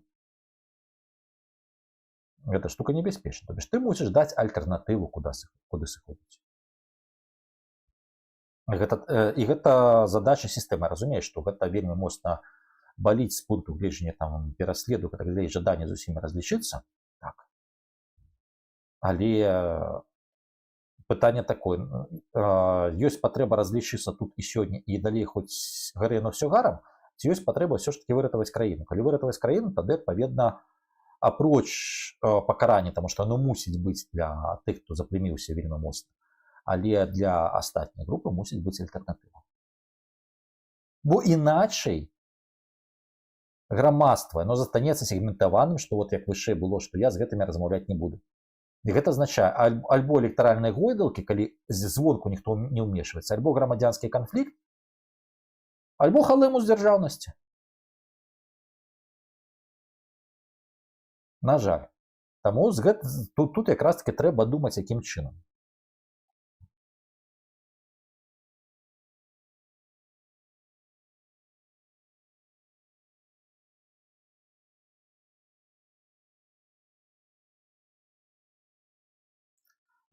гэта штука небяспечная. То бишь ты мусіш даць альтэрнатыву, куды сыходзіць. І гэта задача сістэмы. Разумееш, што гэта вельмі моцна баліць з пункту гледжання там пераследу, калі жаданне з усімі разлічыцца. Так. Але пытанне такое, ёсць патрэба разлічыцца тут і сёння, і далей хоць гары на ўсё гарам, ці ёсць патрэба ўсё ж таки выратаваць краіну. Калі выратаваць краіну, тады адпаведна апроч пакарання, таму што оно мусіць быць для тых, хто запляміўся вельмі моцна, але для астатняй групы мусіць быць альтэрнатыва. Бо іначай грамадства, оно застанецца сегментаваным, што вот як вышэй было, што я з гэтымі размаўляць не буду. І гэта азначае альбо электаральныя гойдалкі, калі звонку ніхто не ўмешваецца, альбо грамадзянскі канфлікт, альбо халэму з дзяржаўнасці. На жаль. Таму тут якраз таки трэба думаць, якім чынам.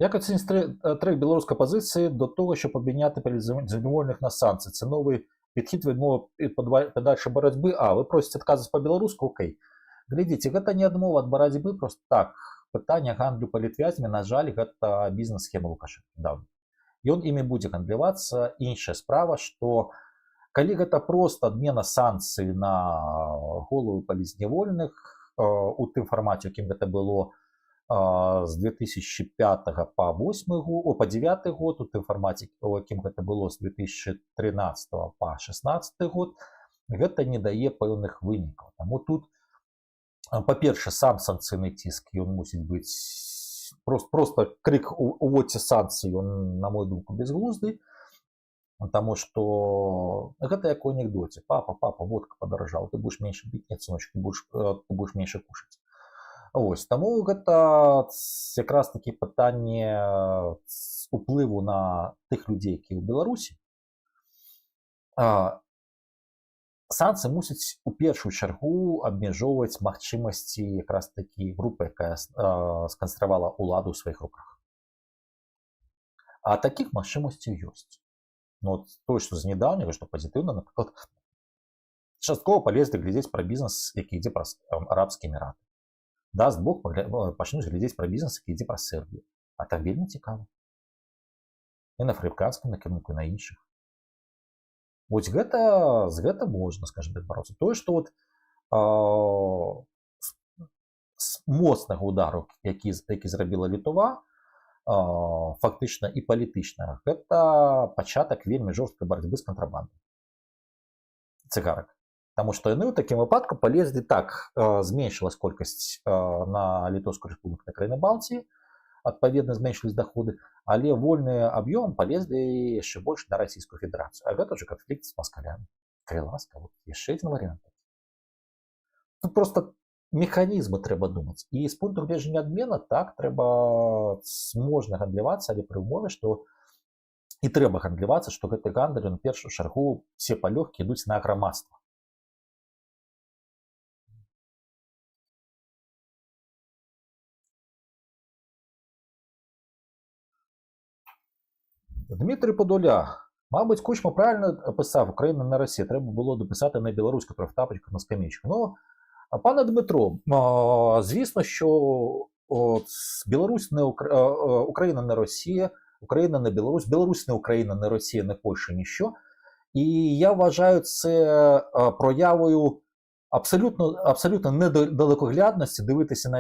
Як оцінить трек білоруської позиції до того, щоб обміняти передзвонювальних на санкції? Це новий підхід відмови від подальшої боротьби? Ви просите відказати по-білоруську? Окей. Глядите, гэта не адмова ад барацьбы, просто так. Пытанне гандлю палітвязьмі, на жаль, гэта бізнес-схема Лукашэнкі. Да. Ён імі будзе гандлявацца. Іншая справа, што калі гэта просто адмена санкцый на голову палізнявольных у тым фармаце, якім гэта было з 2005 по 2009 год, у тым фармаце, якім гэта было з 2013 по 2016 год, гэта не дае пэўных вынікаў. Таму тут, па-першае, сам санкцыйны ціск, ён мусіць быць просто крык уводзьце санкцыі, ён, на мою думку, безглузды, таму што гэта як у анекдоце: папа, водка падаражала, ты будешь меньше піць, нет, сыночек, ты будешь меньше кушаць. Ось, таму гэта якраз такі пытанне уплыву на тых людзей, якія ў Беларусі. Санкцыі мусяць у першую чаргу абмяжоўваць магчымасці якраз такі групы, якая сканстравала ўладу ў сваіх руках. А такіх магчымасцей ёсць. Ну, тое, што з нядаўняга, што пазітыўна, напрыклад, часткова палезлі глядзець пра бізнес, які ідзе праз Арабскія Эміраты. Даст Бог, пачнуць глядзець пра бізнес, які ідзе праз Сербію. А там вельмі цікава. І на афрыканскім накірунку, і на іншых. Вось з гэта можна, скажем так, бароцца. Тое, што з моцнага удару, які зрабіла Літва, фактычна і палітычна, гэта пачатак вельмі жорсткай барацьбы з кантрабандай цыгарак. Таму што яны ў такім выпадку палезлі так, зменшылась колькасць на Літоўскую рэспубліку, на краіны Балтыі, адпаведна зменшылись доходы, але вольны аб'ём палезлі яшчэ больш на Расійскую Федэрацыю. А гэта ўжо канфлікт з маскалямі. Калі ласка, яшчэ адзін варыянт. Тут проста механізмы трэба думаць. І з пункту гледжання адмена, так, трэба можна гандлявацца, але пры ўмове, што і трэба гандлявацца, што гэты гандаль, на першую чаргу, все палёгкі ідуць на грамадства. Дмитрий Подоля. Мабуть, Кучма правильно писав, Україна не Росія. Треба було дописати не Білорусь, яка в тапочках на скам'ячку. Ну, пане Дмитро, звісно, що Білорусь не Україна не Росія, Україна не Білорусь, Білорусь не Україна, не Росія, не Польща, ніщо. І я вважаю це проявою абсолютно недалекоглядності дивитися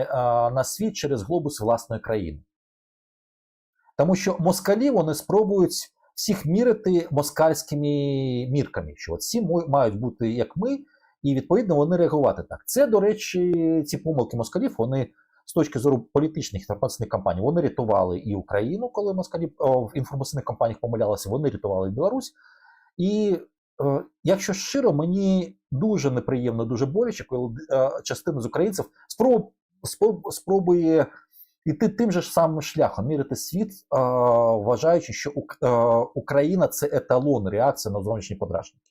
на світ через глобус власної країни. Тому що москалі вони спробують всіх мірити москальськими мірками, що от всі мають бути як ми, і відповідно вони реагувати так. Це, до речі, ці помилки москалів, вони з точки зору політичних інформаційних кампаній, вони рятували і Україну, коли москалі в інформаційних кампаніях помилялися, вони рятували і Білорусь. І якщо щиро, мені дуже неприємно, дуже боляче, коли частина з українців спробує іти тим же ж самим шляхом, мірити світ, вважаючи, що Україна – це еталон реакції на зовнішні подражники.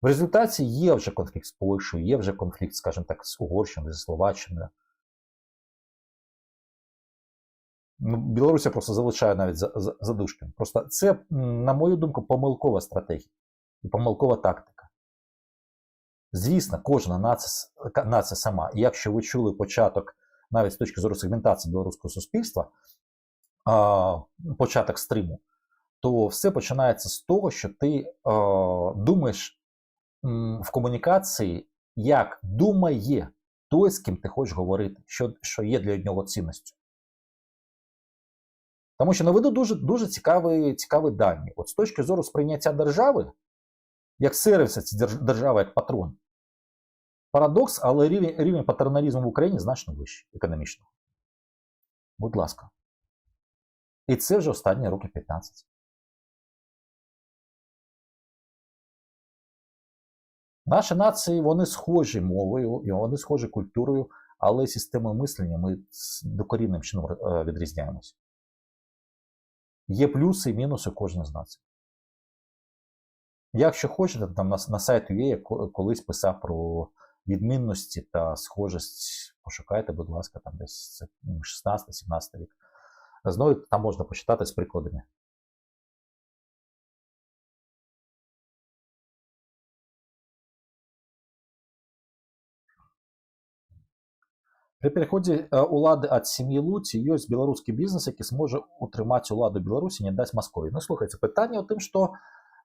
В результаті є вже конфлікт з Польщею, є вже конфлікт, скажімо так, з Угорщиною, зі Словаччиною. Білорусія просто залишає навіть задушки. Просто це, на мою думку, помилкова стратегія і помилкова тактика. Звісно, кожна нація сама. І якщо ви чули початок, навіть з точки зору сегментації білоруського суспільства, початок стриму, то все починається з того, що ти думаєш в комунікації, як думає той, з ким ти хочеш говорити, що є для нього цінністю. Тому що наведу дуже цікаві дані. От з точки зору сприйняття держави, як сервіса цієї держави, як патрон. Парадокс, але рівень патерналізму в Україні значно вищий економічного. Будь ласка. І це вже останні роки 15. Наші нації, вони схожі мовою, і вони схожі культурою, але системою мислення ми докорінним чином відрізняємося. Є плюси і мінуси кожної з націй. Якщо хочете, там на сайті я колись писав про відмінності та схожість, пошукайте, будь ласка, там десь 16-17 рік. Знову там можна почитати з прикладами. При переході улади від сім'ї Луці є білоруський бізнес, який зможе утримати уладу Білорусі, не дасть Москві. Ну, слухайте, питання у тим, що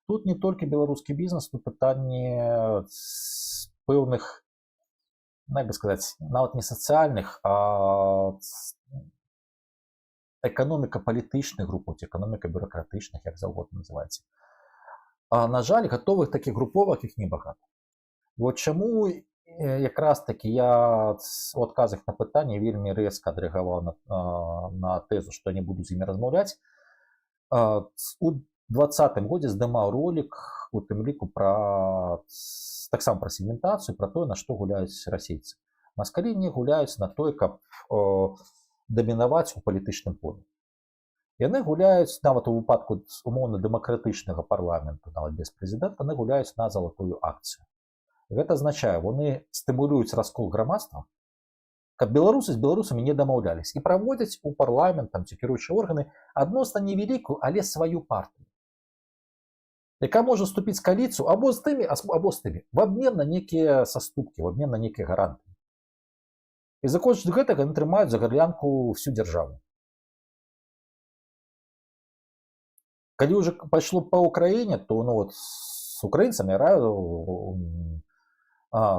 тут не тільки білоруський бізнес, тут питання певних, як би сказати, навіть не соціальних, а економіко-політичних груповок, економіко-бюрократичних, як завгодно називається. А, на жаль, готових таких груповок їх небагато. І от чому якраз таки я у відказах на питання вельми різко відреагував на тезу, що не буду з ними розмовляти. У 2020 році знімав ролик у тим ліку про, так само про сегментацію, про те, на що гуляють російці. Москалі не гуляють на те, як домінувати у політичному полі. І вони гуляють, навіть у випадку умовно-демократичного парламенту, навіть без президента, вони гуляють на золотую акцію. Гэта означае, вони стимулюють розкол громадства, каб беларусы з беларусамі не дамаўлялись, і праводзяць у парламент, там, ці кіруючыя органы адносна невялікую, але сваю партію, яка може вступіць в коаліцію або з тымі, в обмен на некія саступкі, в обмен на некія гарантыі. І за кошт гэтага яны трымаюць за гарлянку всю дзяржаву. Калі ўжо пайшло па Украіне, то ну, от, з українцями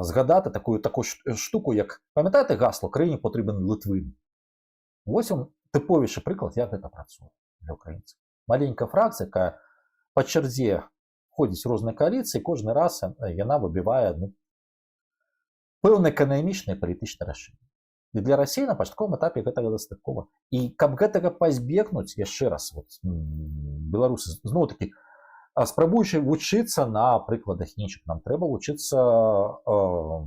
згадати таку штуку, як, пам'ятаєте гасло «Країні потрібен Литвин»? Ось він типовіший приклад, як це працює для українців. Маленька фракція, яка по черзі входить в різні коаліції, кожен раз вона вибиває певне економічне і політичне рішення. І для Росії на початковому етапі гэтага дастаткова. І каб гэтага пазбегнуць, яшчэ раз, вот, беларусы, зноў-такі, спрабуючы вучыцца на прыкладах іншых, нам трэба вучыцца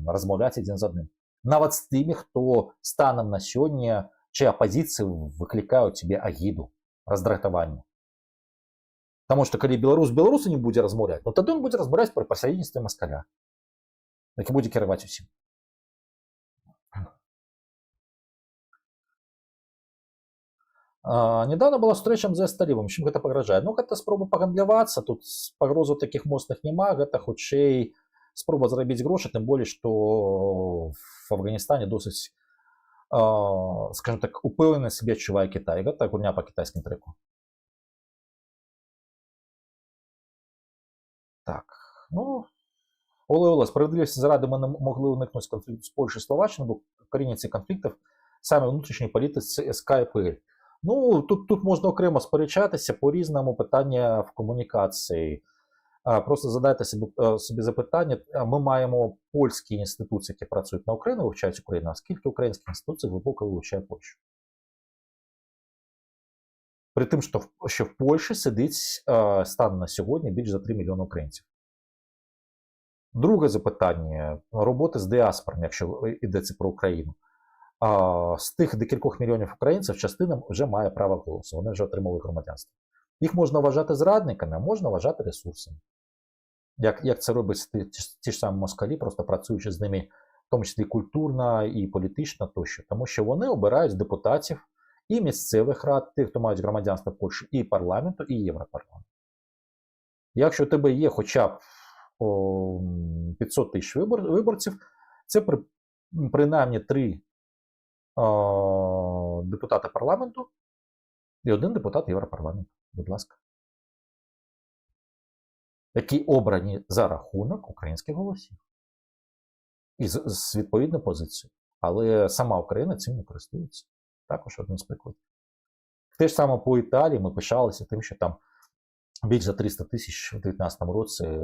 размаўляць адзін з адным. Нават з тымі, хто станам на сёння, чыя пазіцыі выклікаюць тебе агіду, раздратаванне. Таму што калі беларус беларусу не будзе размаўляць, то тады ён будзе размаўляць пра пасярэдніцтва маскаля, які будзе кіраваць усім. Недавно была встреча МЗС Талібам, чым гэта пагражае? Ну, гэта спроба пагандлявацца, тут пагрозаў такіх моцных няма, гэта хутчэй спроба зарабіць грошы, тым болей, што в Афганістане досыць, скажем так, упэўнена сябе адчувае Кітай. Гэта гульня па кітайскім трэку. Так, ну, Ола, справедливости заради ми не могли уникнути конфлікту з Польщею і Словаччиною, бо коріння цих конфліктів саме в внутрішній політиці СК і ПЛ. Ну, тут можна окремо сперечатися по-різному, питання в комунікації. Просто задайте собі запитання. Ми маємо польські інституції, які працюють на Україну, вивчають Україну, а скільки українських інституцій глибоко вивчає Польщу? При тим, що в Польщі сидить станом на сьогодні більш за 3 мільйони українців. Друге запитання – роботи з діаспорами, якщо йдеться про Україну. З тих декількох мільйонів українців частина вже має право голосу, вони вже отримали громадянство. Їх можна вважати зрадниками, а можна вважати ресурсами. Як це робить ті ж самі москалі, просто працюючи з ними, в тому числі культурно і політично тощо. Тому що вони обирають депутатів і місцевих рад, тих, хто мають громадянство Польщі, і парламенту, і Європарламенту. Якщо у тебе є хоча б 500 тисяч виборців, це принаймні 3 депутати парламенту і 1 депутат Європарламенту, будь ласка. Які обрані за рахунок українських голосів. І з відповідною позицією. Але сама Україна цим не користується. Також один з прикладів. Те ж саме по Італії ми пишалися тим, що там більш за 300 тисяч у 2019 році,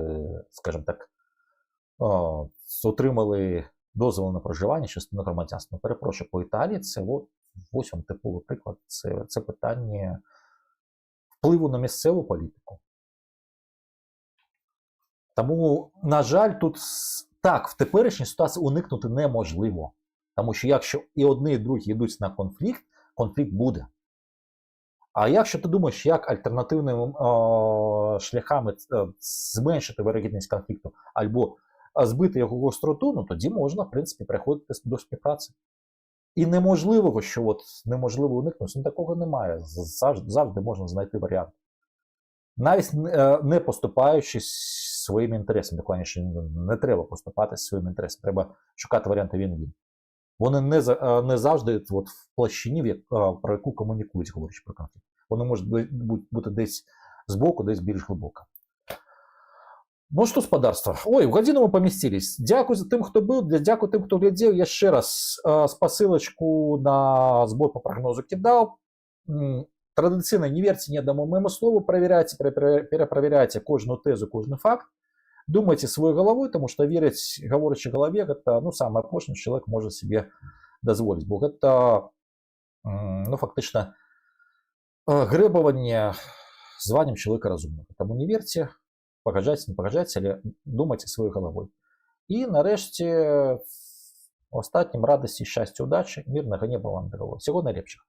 скажімо так, отримали дозвіл на проживання, частину громадянства. Перепрошую, по Італії це ось вам типовий приклад. Це питання впливу на місцеву політику. Тому, на жаль, тут так, в теперішній ситуації уникнути неможливо. Тому що якщо і одні, і другі йдуть на конфлікт, конфлікт буде. А якщо ти думаєш, як альтернативними шляхами зменшити вирогідність конфлікту, або збити його гостроту, ну тоді можна, в принципі, переходити до співпраці. І неможливого, що от неможливо уникнути, ну такого немає. Завжди можна знайти варіант. Навіть не поступаючись своїми інтересами. Докладніше, що не треба поступатися своїми інтересами. Треба шукати варіанти він-він. Вони не завжди от, в площині, про яку комунікують, говорячи про конфлікт. Вони можуть бути десь збоку, десь більш глибоко. Ну что, господарство, ой, в годину мы поместились. Дякую за тем, кто был, дякую тем, кто глядел. Я ще раз посилочку на збор по прогнозу кидав. Традиційно не верьте ни одному моему слову, проверяйте, перепроверяйте кожну тезу, кожный факт. Думайте своей головой, потому что верить говорящей голове, это, ну, самое опошне, что человек может себе дозволить. Бо это, ну, фактично, гребование званием человека разумного. Тому не верьте, погоджайтесь, не погоджайтесь, але думайте своєю головою. І нарешті, остатнім радості, щастя, удачі, мирного неба вам, дорогого. Всього найліпшого.